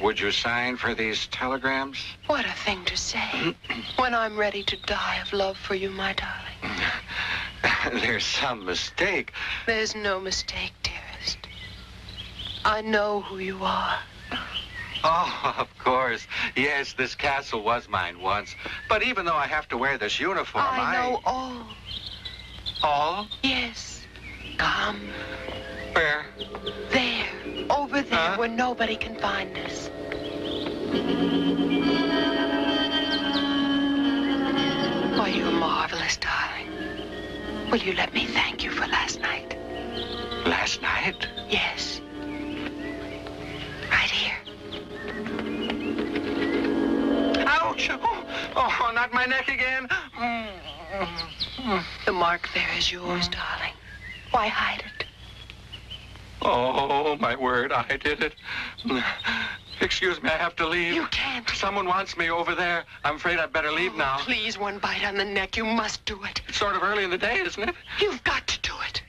Would you sign for these telegrams? What a thing to say. When I'm ready to die of love for you, my darling. There's some mistake. There's no mistake, dearest. I know who you are. Oh, of course. Yes, this castle was mine once. But even though I have to wear this uniform, I know all. All? Yes. Come. Where? There. Over there, where nobody can find us. Oh, you're marvelous, darling. Will you let me thank you for last night? Last night? Yes. Right here. Ouch! Oh, not my neck again. The mark there is yours, darling. Why hide it? Oh, my word, I did it. Excuse me, I have to leave. You can't. Someone wants me over there. I'm afraid I'd better leave now. Please, one bite on the neck. You must do it. It's sort of early in the day, isn't it? You've got to do it.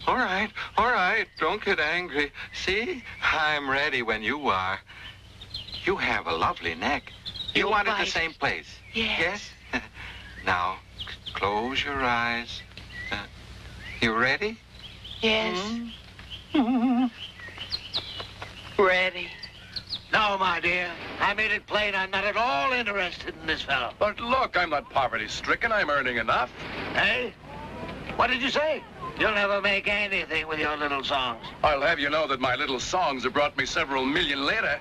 All right. Don't get angry. See? I'm ready when you are. You have a lovely neck. You want it the same place? Yes. Yes? Now, close your eyes. You ready? Yes. Ready. No, my dear. I made it plain I'm not at all interested in this fellow. But look, I'm not poverty-stricken. I'm earning enough. Hey? What did you say? You'll never make anything with your little songs. I'll have you know that my little songs have brought me several million later.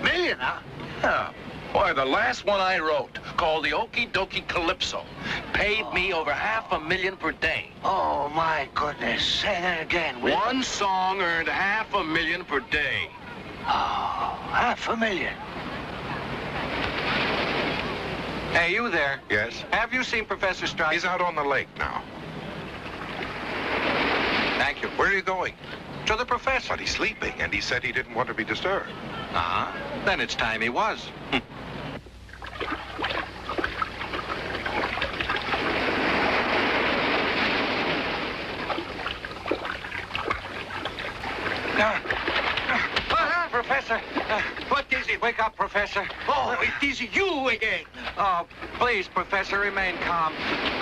Million, huh? Yeah. Why, the last one I wrote, called the Okie Dokie Calypso, paid me over $500,000 per day. Oh, my goodness. Say that again, will you? One song earned $500,000 per day. Oh, $500,000. Hey, you there? Yes? Have you seen Professor Strike? He's out on the lake now. Thank you. Where are you going? To the professor. But he's sleeping, and he said he didn't want to be disturbed. Uh-huh. Then it's time he was. Professor. What is it? Wake up, Professor. Oh, it is you again. Oh, please, Professor, remain calm.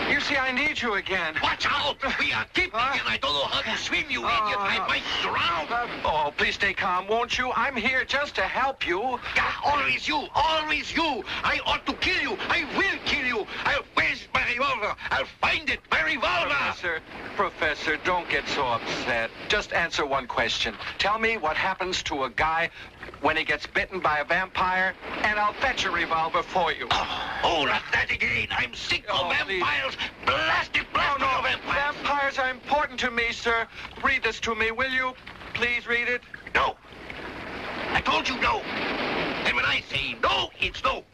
You see, I need you again. Watch out! We are keeping, and I don't know how to swim, you idiot. I might drown. Oh, please stay calm, won't you? I'm here just to help you. Yeah, always you, always you. I ought to kill you. I will kill you. Where's my revolver? I'll find it, my revolver. Professor, don't get so upset. Just answer one question. Tell me what happens to a guy when he gets bitten by a vampire, and I'll fetch a revolver for you. Oh, not that again. I'm sick of vampires. Blasted vampires. Vampires are important to me, sir. Read this to me, will you? Please read it. No. I told you no. And when I say no, it's no.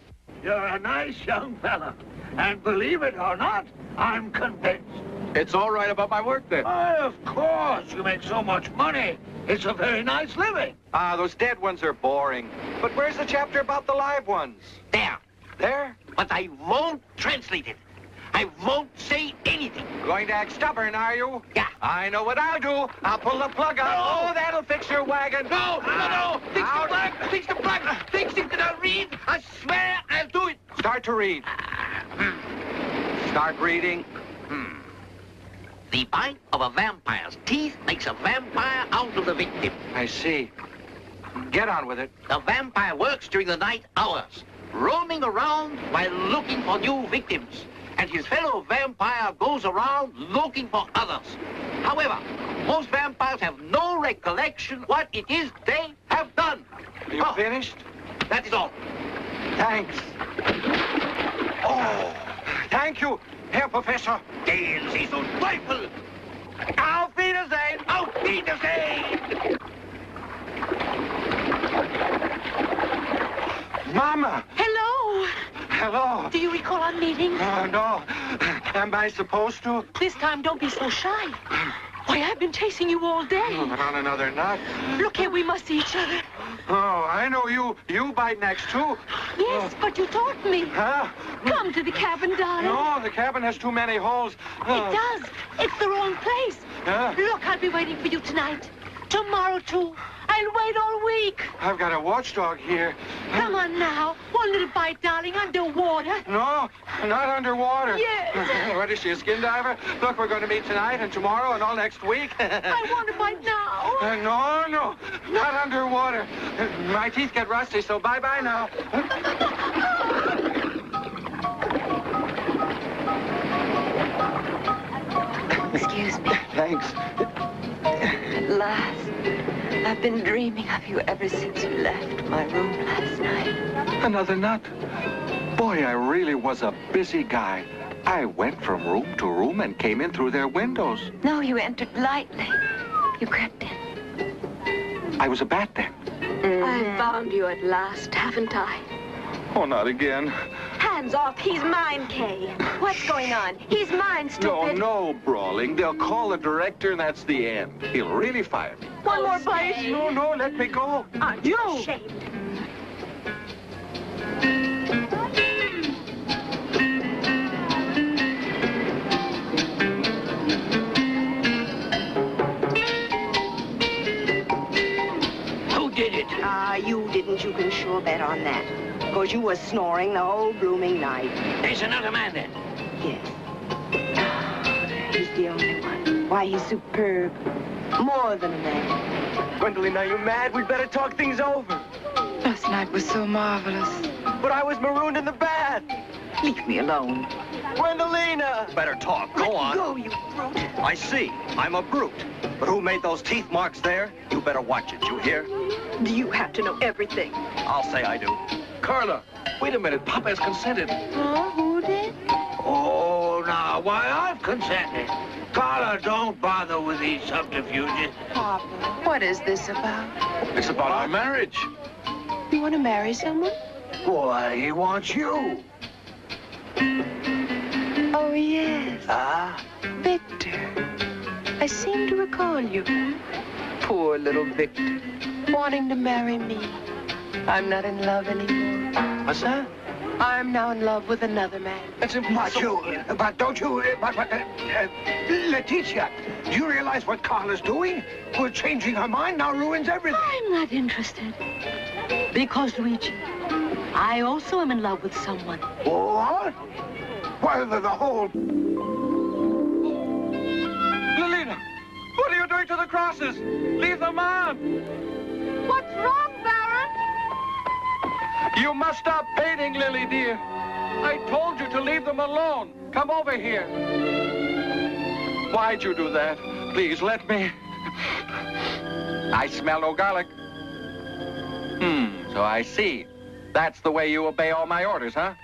You're a nice young fella. And believe it or not, I'm convinced. It's all right about my work, then. Of course. You make so much money. It's a very nice living. Those dead ones are boring. But where's the chapter about the live ones? There. There? But I won't translate it. I won't say anything. Going to act stubborn, are you? Yeah. I know what I'll do. I'll pull the plug out. No. Oh, that'll fix your wagon. No. Fix the plug. Fix the plug. Fix it and I'll read. I swear I'll do it. Start to read. Start reading. The bite of a vampire's teeth makes a vampire out of the victim. I see. Get on with it. The vampire works during the night hours, roaming around while looking for new victims. And his fellow vampire goes around looking for others. However, most vampires have no recollection what it is they have done. Are you finished? That is all. Thanks. Oh, thank you, Herr Professor. Den Sie zum Teufel! Auf Wiedersehen! Auf Wiedersehen! Mama! Hello! Hello! Do you recall our meeting? No. Am I supposed to? This time, don't be so shy. Why, I've been chasing you all day. But on another nut. Look here, we must see each other. Oh, I know you. You bite next, too. Yes, but you taught me. Huh? Come to the cabin, darling. No, the cabin has too many holes. It does. It's the wrong place. Look, I'll be waiting for you tonight. Tomorrow, too. I'll wait all week. I've got a watchdog here. Come on now. One little bite, darling, underwater. No, not underwater. Yes. What is she, a skin diver? Look, we're going to meet tonight and tomorrow and all next week. I want to bite now. No, not underwater. My teeth get rusty, so bye-bye now. Excuse me. Thanks. At last. I've been dreaming of you ever since you left my room last night. Another nut. Boy, I really was a busy guy. I went from room to room and came in through their windows. No, you entered lightly. You crept in. I was a bat then. I found you at last, haven't I? Oh, not again. Hands off. He's mine, Kay. What's going on? He's mine, stupid. No, brawling. They'll call the director and that's the end. He'll really fire me. One more bite. No, let me go. Aren't you ashamed? Who did it? You didn't. You can sure bet on that. Because you were snoring the whole blooming night. There's another man then. Yes. He's the only one. Why, he's superb. More than a man. Gwendolyn, are you mad? We'd better talk things over. Last night was so marvelous. But I was marooned in the bath. Leave me alone. Gwendolina! Better talk. Go on. Go, you brute. I see. I'm a brute. But who made those teeth marks there? You better watch it, you hear? Do you have to know everything? I'll say I do. Carla, wait a minute. Papa has consented. Oh, who did? Oh, now, why, I've consented. Carla, don't bother with these subterfuges. Papa, what is this about? It's about our marriage. You want to marry someone? Why, he wants you. Oh, yes. Ah? Victor. I seem to recall you. Poor little Victor. Wanting to marry me. I'm not in love anymore. What's that? I'm now in love with another man. That's impossible. Letitia, do you realize what Carla's doing? We're changing her mind, now ruins everything. I'm not interested. Because, Luigi, I also am in love with someone. What? Well, the whole... Lellina, what are you doing to the crosses? Leave them on. What's wrong, Baron? You must stop painting, Lily, dear. I told you to leave them alone. Come over here. Why'd you do that? Please, let me. I smell no garlic. So I see. That's the way you obey all my orders, huh?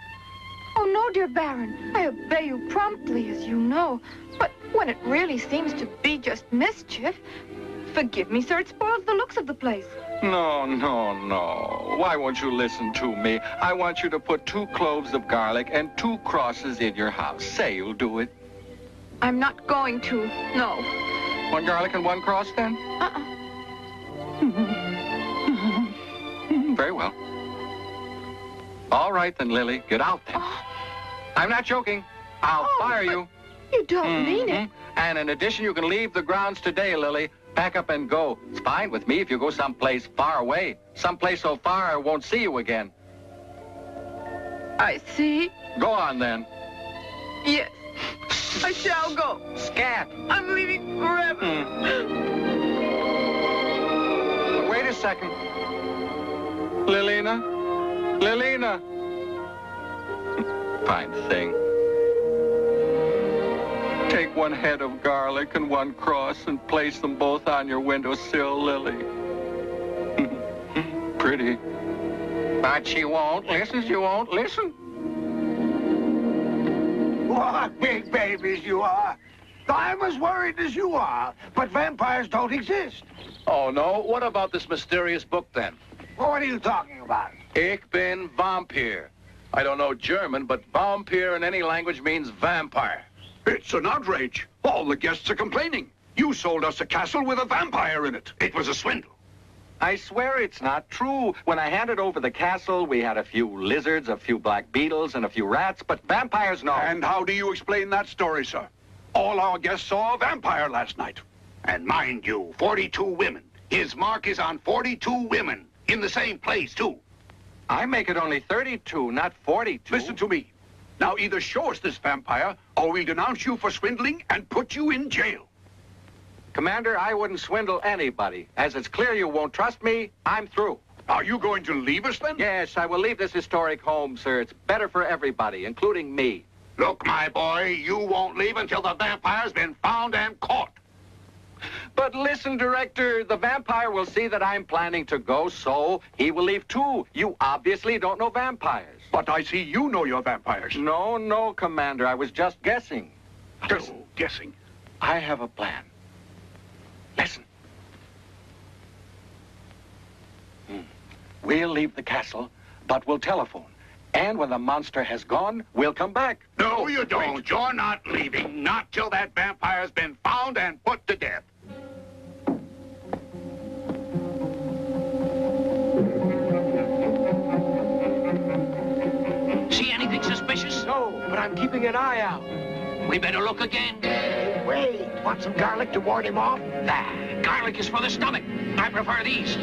Oh, no, dear Baron. I obey you promptly, as you know. But when it really seems to be just mischief, forgive me, sir, it spoils the looks of the place. No, no, no. Why won't you listen to me? I want you to put 2 cloves of garlic and 2 crosses in your house. Say you'll do it. I'm not going to, no. 1 garlic and 1 cross, then? Very well. All right, then, Lily. Get out, then. I'm not joking. I'll fire you. You don't mean it. And in addition, you can leave the grounds today, Lily. Pack up and go. It's fine with me if you go someplace far away. Someplace so far I won't see you again. I see. Go on, then. Yes, I shall go. Scat. I'm leaving forever. Wait a second. Lellina? Lellina! Fine thing. Take 1 head of garlic and 1 cross and place them both on your windowsill, Lily. Pretty. But she won't listen. She won't listen. What big babies you are. I'm as worried as you are, but vampires don't exist. Oh, no? What about this mysterious book, then? Well, what are you talking about? Ich bin Vampir. I don't know German, but Vampir in any language means vampire. It's an outrage. All the guests are complaining. You sold us a castle with a vampire in it. It was a swindle. I swear it's not true. When I handed over the castle, we had a few lizards, a few black beetles, and a few rats, but vampires, no. And how do you explain that story, sir? All our guests saw a vampire last night. And mind you, 42 women. His mark is on 42 women in the same place, too. I make it only 32, not 42. Listen to me. Now either show us this vampire, or we'll denounce you for swindling and put you in jail. Commander, I wouldn't swindle anybody. As it's clear you won't trust me, I'm through. Are you going to leave us, then? Yes, I will leave this historic home, sir. It's better for everybody, including me. Look, my boy, you won't leave until the vampire's been found and caught. But listen, Director, the vampire will see that I'm planning to go, so he will leave too. You obviously don't know vampires. But I see you know your vampires. No, no, Commander. I was just guessing. Listen. Oh, guessing. I have a plan. Listen. We'll leave the castle, but we'll telephone. And when the monster has gone, we'll come back. No, you don't. You're not leaving. Not till that vampire's been found and put to death. See anything suspicious? No, but I'm keeping an eye out. We better look again. Wait, want some garlic to ward him off? Nah, garlic is for the stomach. I prefer these.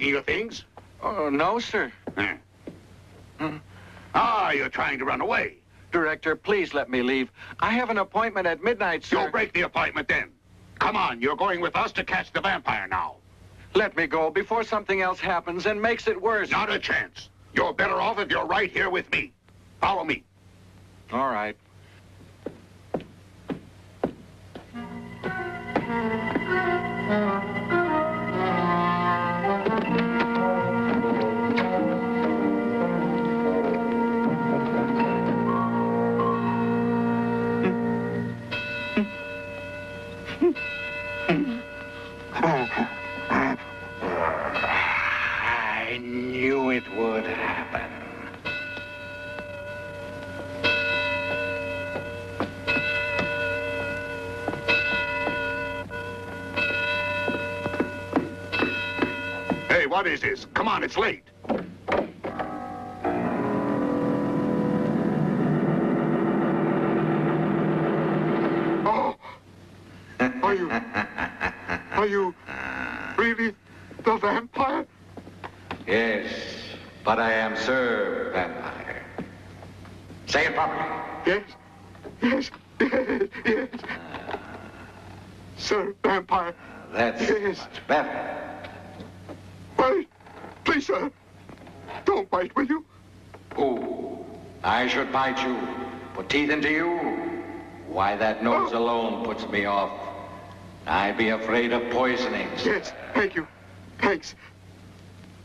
Your things? Oh, no, sir. You're trying to run away. Director, please let me leave. I have an appointment at midnight, sir. You'll break the appointment then. Come on, you're going with us to catch the vampire now. Let me go before something else happens and makes it worse. Not a chance. You're better off if you're right here with me. Follow me. All right. I knew it would happen. Hey, what is this? Come on, it's late. Oh! Are you really the vampire? Yes, but I am Sir Vampire. Say it properly. Yes. Sir Vampire. That's much better. Wait, please, sir. Don't bite, will you? Oh, I should bite you. Put teeth into you? Why, that nose alone puts me off. I'd be afraid of poisoning. Yes, thank you. Thanks.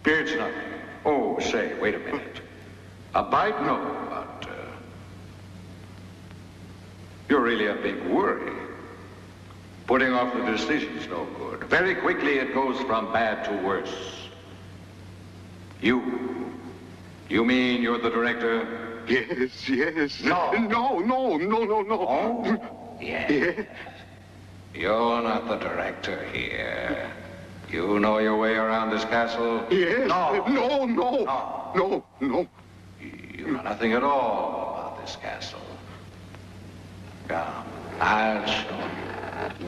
Beard's nothing. Oh, say, wait a minute. A bite, no, but you're really a big worry. Putting off the decision's no good. Very quickly it goes from bad to worse. You mean you're the director? Yes. No. No. Oh, yes. You're not the director here. You know your way around this castle? Yes. No. No. You know nothing at all about this castle. Come, I'll show you.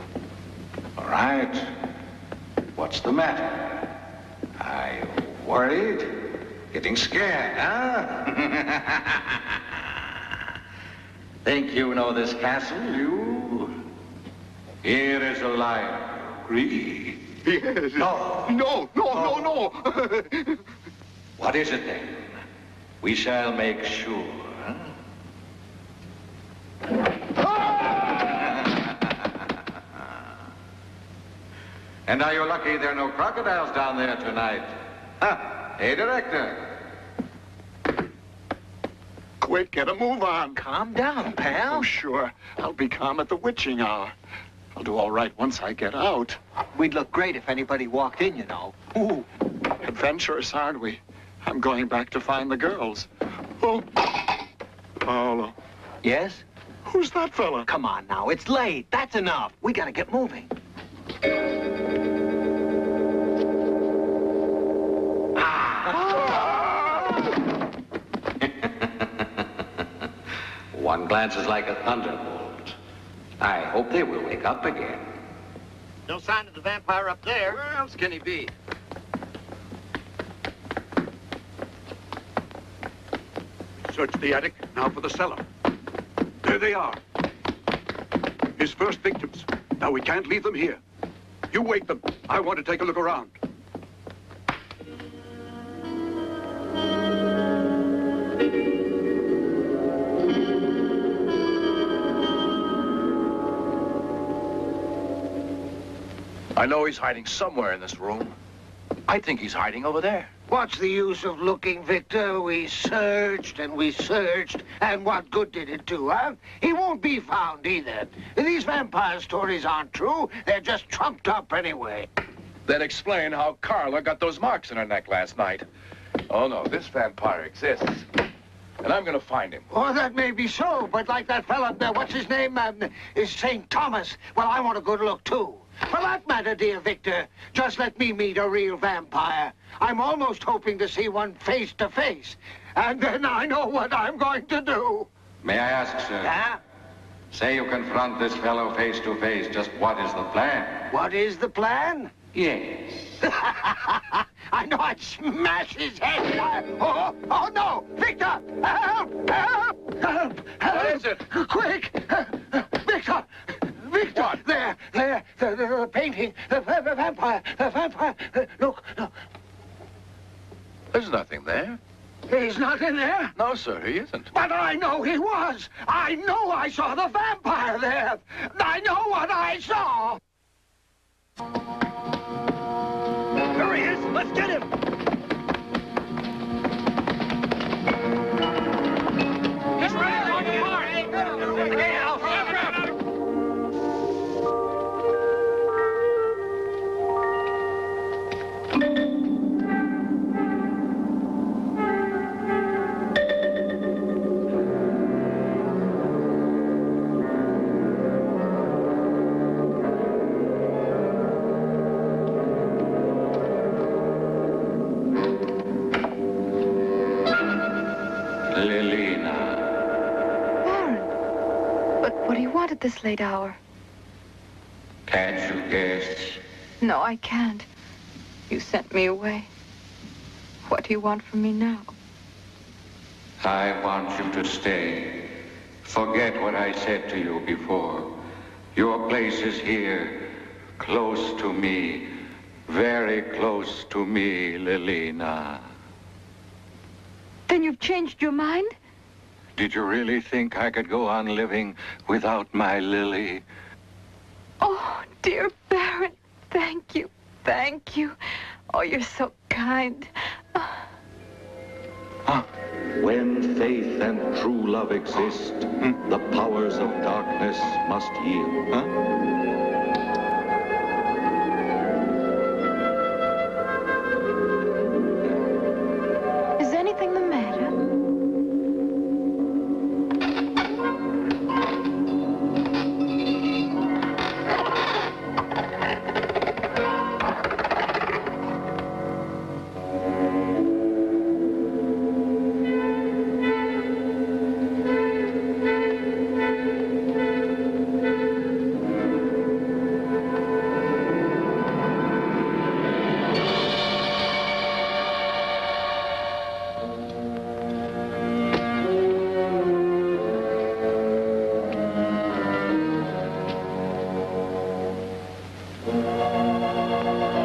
All right. What's the matter? Are you worried? Getting scared, huh? Think you know this castle, you? Here is a lion. Agree? Yes. No. No. What is it then? We shall make sure, huh? And are you lucky there are no crocodiles down there tonight? Huh? Hey, director. Quick, get a move on. Calm down, pal. Oh, sure. I'll be calm at the witching hour. I'll do all right once I get out. We'd look great if anybody walked in, you know. Ooh, adventurous, aren't we? I'm going back to find the girls. Oh, Paolo. Yes? Who's that fella? Come on now, it's late. That's enough. We gotta get moving. One glance is like a thunderbolt. I hope they will wake up again. No sign of the vampire up there. Where else can he be? Search the attic, now for the cellar. There they are. His first victims. Now we can't leave them here. You wake them. I want to take a look around. I know he's hiding somewhere in this room. I think he's hiding over there. What's the use of looking, Victor? We searched, and what good did it do, huh? He won't be found either. These vampire stories aren't true. They're just trumped up anyway. Then explain how Carla got those marks in her neck last night. Oh, no, this vampire exists. And I'm gonna find him. Oh, that may be so, but like that fella, what's his name, is St. Thomas. Well, I want a good look, too. For that matter, dear Victor, just let me meet a real vampire. I'm almost hoping to see one face to face. And then I know what I'm going to do. May I ask, sir? Huh? Say you confront this fellow face to face. Just what is the plan? What is the plan? Yes. I know I'd smash his head. Oh, no! Victor! Help! What is it? Quick! Victor! What? There, the painting, the vampire, look. There's nothing there. He's not in there? No, sir, he isn't. But I know he was. I know I saw the vampire there. I know what I saw. There he is. Let's get him. He's right on the mark. at this late hour? Can't you guess? No, I can't. You sent me away. What do you want from me now? I want you to stay. Forget what I said to you before. Your place is here, close to me, very close to me, Lellina. Then you've changed your mind? Did you really think I could go on living without my Lily? Oh, dear Baron, thank you, thank you. Oh, you're so kind. When faith and true love exist, the powers of darkness must yield. Is anything the matter?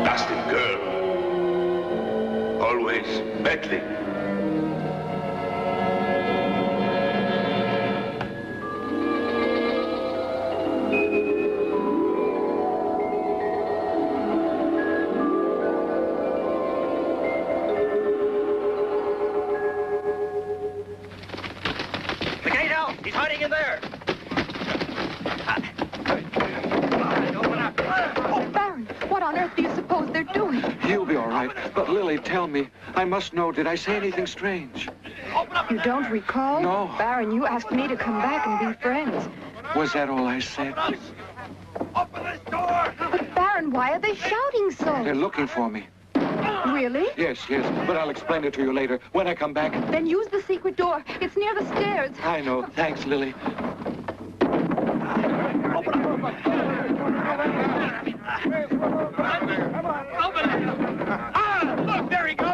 Bastard girl. Always meddling. The gate out! He's hiding in there! Oh, Baron, what on earth do you suppose they're doing? You'll be all right. But Lily, tell me. I must know, did I say anything strange? You don't recall? No. Baron, you asked me to come back and be friends. Was that all I said? But Baron, why are they shouting so? They're looking for me. Really? Yes, but I'll explain it to you later, when I come back. Then use the secret door. It's near the stairs. I know. Thanks, Lily. Look, there he goes!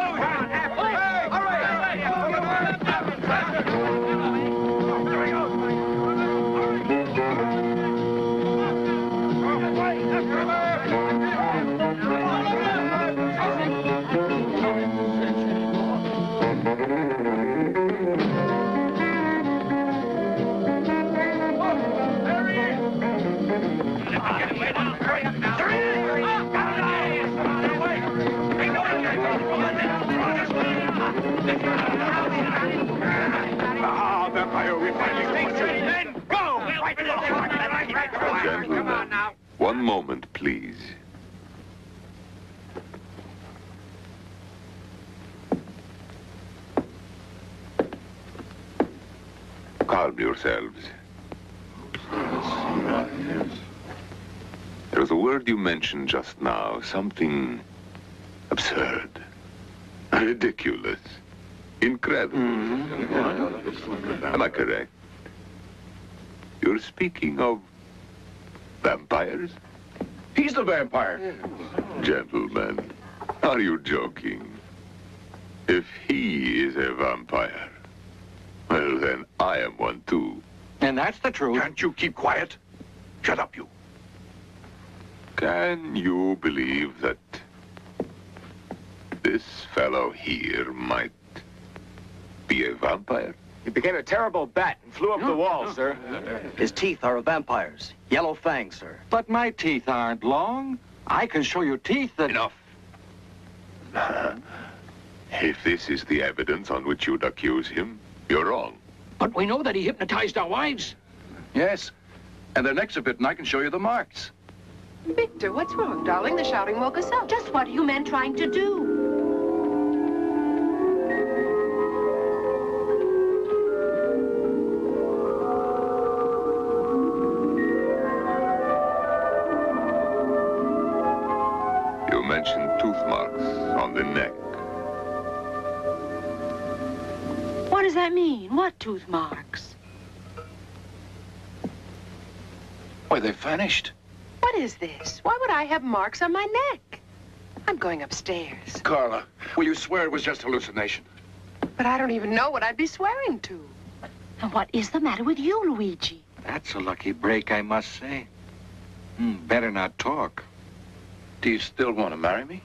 Gentlemen, one moment, please. Calm yourselves. There was a word you mentioned just now, something absurd, ridiculous, incredible. Am I correct? You're speaking of vampires? He's the vampire. Gentlemen, are you joking? If he is a vampire, well, then I am one too. And that's the truth. Can't you keep quiet? Shut up, you. Can you believe that this fellow here might be a vampire? He became a terrible bat and flew up the wall, sir. His teeth are a vampire's. Yellow fangs, sir. But my teeth aren't long. I can show you teeth that... Enough. If this is the evidence on which you'd accuse him, you're wrong. But we know that he hypnotized our wives. Yes. And they're next to Bitten. I can show you the marks. Victor, what's wrong, darling? The shouting woke us up. Just what are you men trying to do? You mentioned tooth marks on the neck. What does that mean? What tooth marks? they vanished? What is this? Why would I have marks on my neck? I'm going upstairs. Carla, will you swear it was just hallucination? But I don't even know what I'd be swearing to. And what is the matter with you, Luigi? That's a lucky break, I must say. Better not talk. Do you still want to marry me?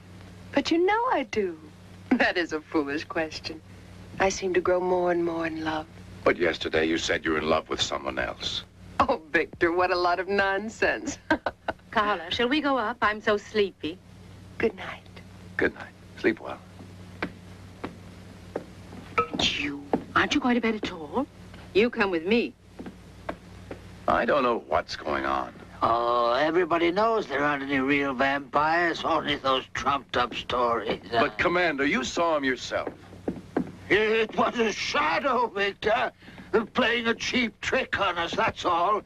But you know I do. That is a foolish question. I seem to grow more and more in love. But yesterday you said you were in love with someone else. Oh, Victor, what a lot of nonsense. Carla, shall we go up? I'm so sleepy. Good night. Good night. Sleep well. You, aren't you going to bed at all? You come with me. I don't know what's going on. Oh, everybody knows there aren't any real vampires, only those trumped-up stories. But, Commander, you saw him yourself. It was a shadow, Victor. Playing a cheap trick on us, that's all.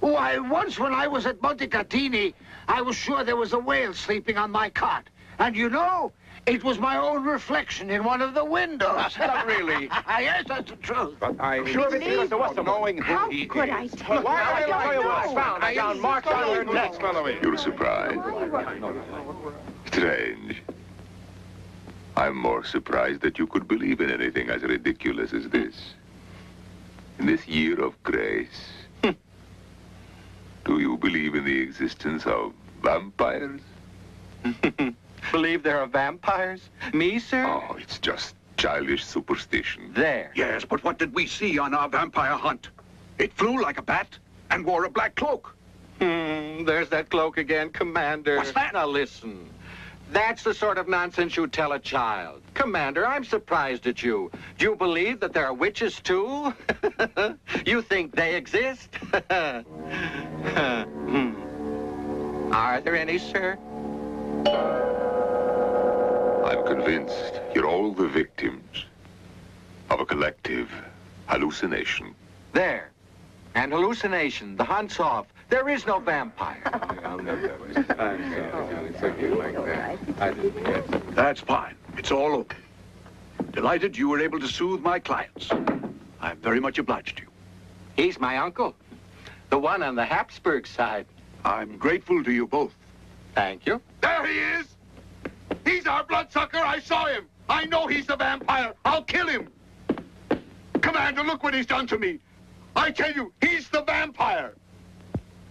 Why, once when I was at Montecatini, I was sure there was a whale sleeping on my cot. And you know, it was my own reflection in one of the windows. Not really. Yes, that's the truth. But I'm sure because there was someone knowing who he could is. I tell Why you? would I tell you what I found? I found marks on her neck. You're surprised? Strange. I'm more surprised that you could believe in anything as ridiculous as this. In this year of grace. Do you believe in the existence of vampires? Believe there are vampires? Me, sir? Oh, it's just childish superstition. There. Yes, but what did we see on our vampire hunt? It flew like a bat and wore a black cloak. There's that cloak again, Commander. What's that? Now listen. That's the sort of nonsense you tell a child. Commander, I'm surprised at you. Do you believe that there are witches, too? You think they exist? Are there any, sir? I'm convinced you're all the victims of a collective hallucination. There. And hallucination. The hunt's off. There is no vampire. That's fine. It's all over. Delighted you were able to soothe my clients. I'm very much obliged to you. He's my uncle. The one on the Habsburg side. I'm grateful to you both. Thank you. There he is! He's our bloodsucker. I saw him. I know he's the vampire. I'll kill him. Commander, look what he's done to me. I tell you, he's the vampire.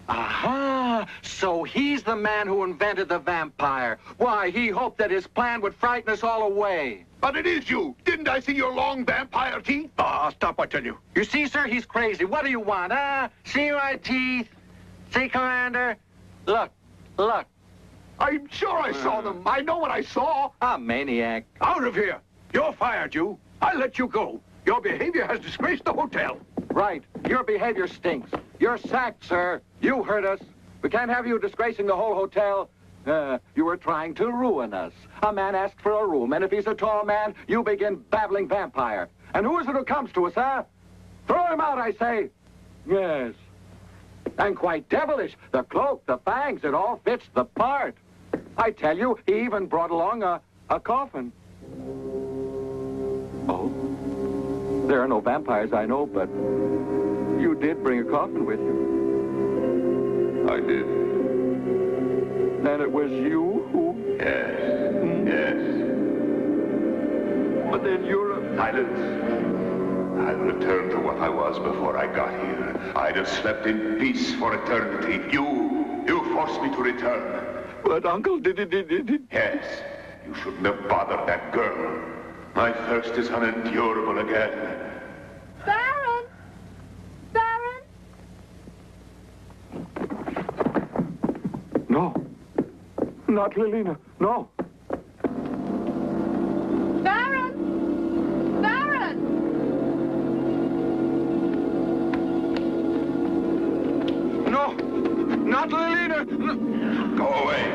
Aha! So he's the man who invented the vampire. Why, he hoped that his plan would frighten us all away. But it is you. Didn't I see your long vampire teeth? Stop, I tell you. You see, sir, he's crazy. What do you want, huh? See my teeth? See, Commander? Look, look. I'm sure I saw them. I know what I saw. A maniac. Out of here. You're fired, you. I'll let you go. Your behavior has disgraced the hotel. Right. Your behavior stinks. You're sacked, sir. You hurt us. We can't have you disgracing the whole hotel. You were trying to ruin us. A man asked for a room, and if he's a tall man, you begin babbling vampire. And who is it who comes to us, huh? Throw him out, I say. Yes. And quite devilish. The cloak, the fangs, it all fits the part. I tell you, he even brought along a coffin. Oh? There are no vampires, I know, but you did bring a coffin with you. I did. Then it was you who... Yes. Yes. But then you're a... Silence. I'll return to what I was before I got here. I'd have slept in peace for eternity. You forced me to return. But, Uncle, did. Yes. You shouldn't have bothered that girl. My thirst is unendurable again. Baron! Baron! No. Not Lellina. No. Baron! Baron! No. Not Lellina. No. Go away.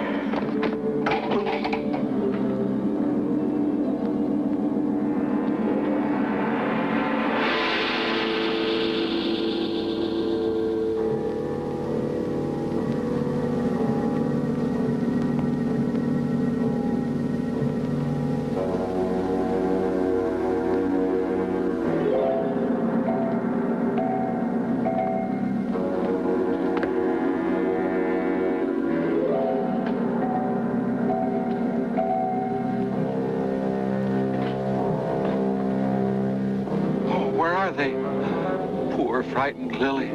frightened, Lily.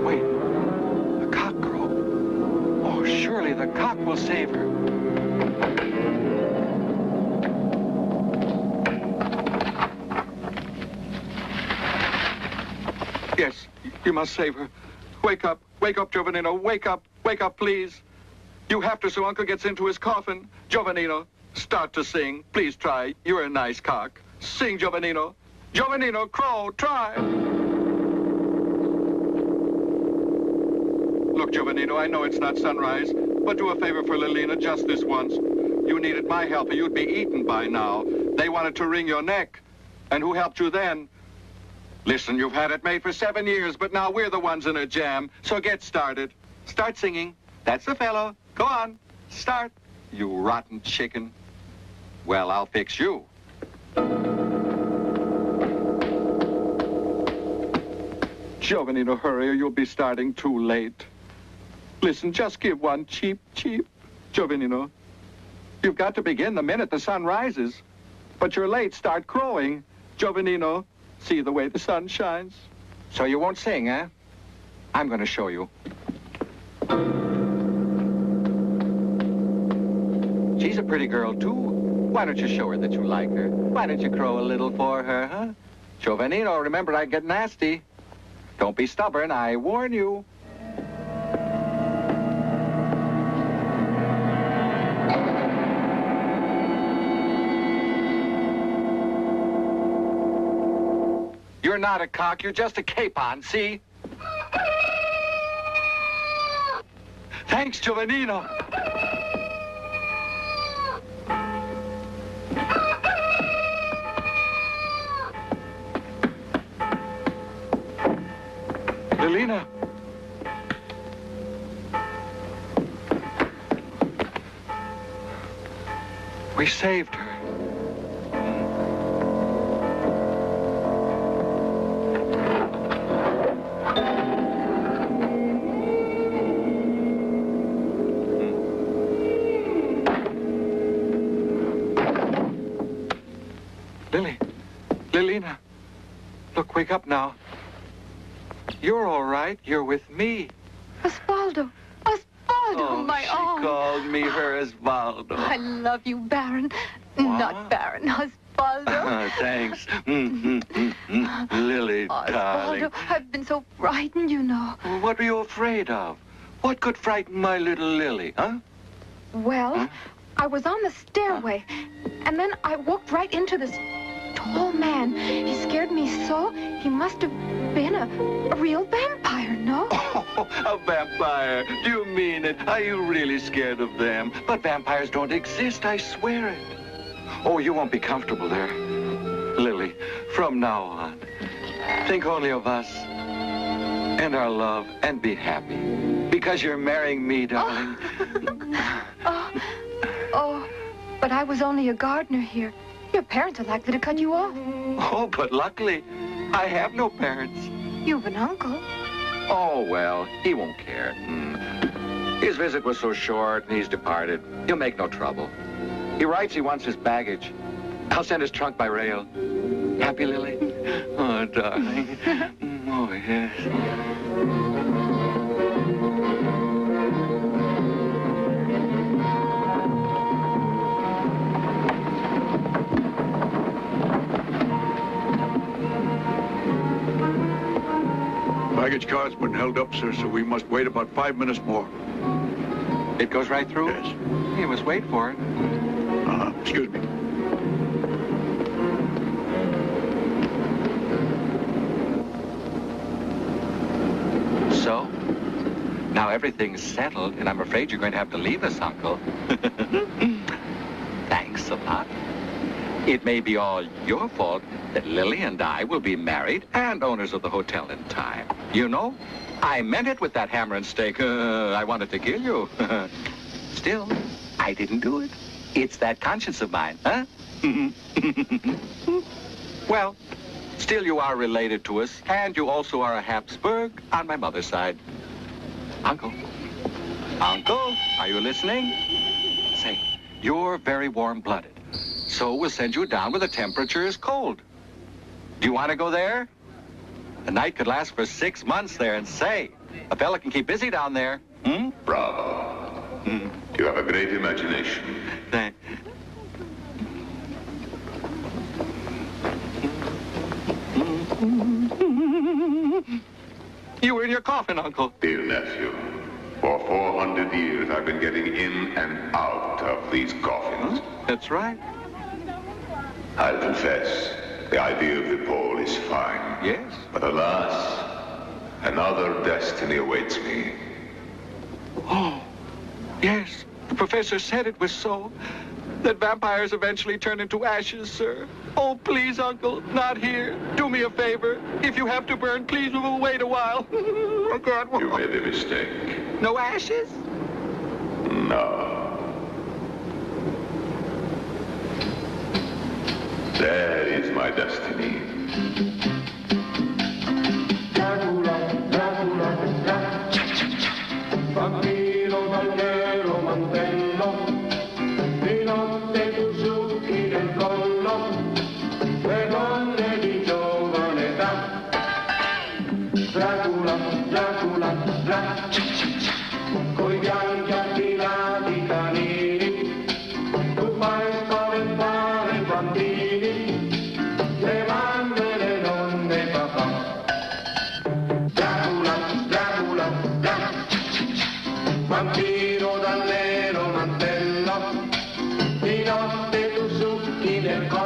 Wait, a cock crow. Oh, surely the cock will save her. Yes, you must save her. Wake up, Giovannino, wake up, please. You have to so Uncle gets into his coffin. Giovannino, start to sing. Please try. You're a nice cock. Sing, Giovannino. Giovannino, crow, try. Look, Giovannino, I know it's not sunrise, but do a favor for Lellina just this once. You needed my help or you'd be eaten by now. They wanted to wring your neck. And who helped you then? Listen, you've had it made for 7 years, but now we're the ones in a jam. So get started. Start singing. That's the fellow. Go on. Start. You rotten chicken. Well, I'll fix you. Giovannino, hurry or you'll be starting too late. Listen, just give one cheep. Giovannino, you've got to begin the minute the sun rises. But you're late. Start crowing. Giovannino, see the way the sun shines. So you won't sing, eh? I'm going to show you. She's a pretty girl, too. Why don't you show her that you like her? Why don't you crow a little for her, huh? Giovannino, remember, I get nasty. Don't be stubborn, I warn you. You're not a cock, you're just a capon, see? Thanks, Giovannino. Lellina. We saved her. Lellina, look, wake up now. You're all right. You're with me. Osvaldo, my own. She called me her Osvaldo. I love you, Baron. What? Not Baron, Osvaldo. Thanks. Lily, darling. Osvaldo, I've been so frightened, you know. What were you afraid of? What could frighten my little Lily, huh? Well, I was on the stairway, and then I walked right into this tall man. He scared me so. He must have been a real vampire, no? Oh, a vampire. Do you mean it? Are you really scared of them? But vampires don't exist, I swear it. Oh, you won't be comfortable there. Lily, from now on, think only of us and our love and be happy. Because you're marrying me, darling. But I was only a gardener here. Your parents are likely to cut you off. Oh, but luckily, I have no parents. You've an uncle. Oh, well, he won't care. His visit was so short, and he's departed. He'll make no trouble. He writes he wants his baggage. I'll send his trunk by rail. Happy, Lily? Oh, darling. Oh, yes. Baggage car's been held up, sir, so we must wait about 5 minutes more. It goes right through? Yes. You must wait for it. Excuse me. So, now everything's settled, and I'm afraid you're going to have to leave us, Uncle. Thanks a lot. It may be all your fault that Lily and I will be married and owners of the hotel in time. You know, I meant it with that hammer and stake. I wanted to kill you. Still, I didn't do it. It's that conscience of mine, huh? Well, still you are related to us, and you also are a Habsburg on my mother's side. Uncle, are you listening? Say, you're very warm-blooded. So we'll send you down where the temperature is cold. Do you want to go there? A night could last for 6 months there, and say, a fella can keep busy down there. Hmm? Bravo. You have a great imagination. You were in your coffin, Uncle. Dear nephew, for 400 years I've been getting in and out of these coffins. That's right. I'll confess, the idea of the pole is fine. Yes. But alas, another destiny awaits me. Oh, yes. The professor said it was so. That vampires eventually turn into ashes, sir. Oh, please, Uncle, not here. Do me a favor. If you have to burn, please we'll wait a while. I can't walk. You made a mistake. No ashes? No. There is my destiny. Vampiro dal nero mantello, di notte tu succhi nel collo, le donne di giovane età. Dracula, Dracula, Dracula, coi bianchi affilati canini, tu fai spaventare i bambini, le mamme, le nonne, papà. Dracula, Dracula, Dracula. Vampiro dal nero mantello, di notte tu succhi nel collo.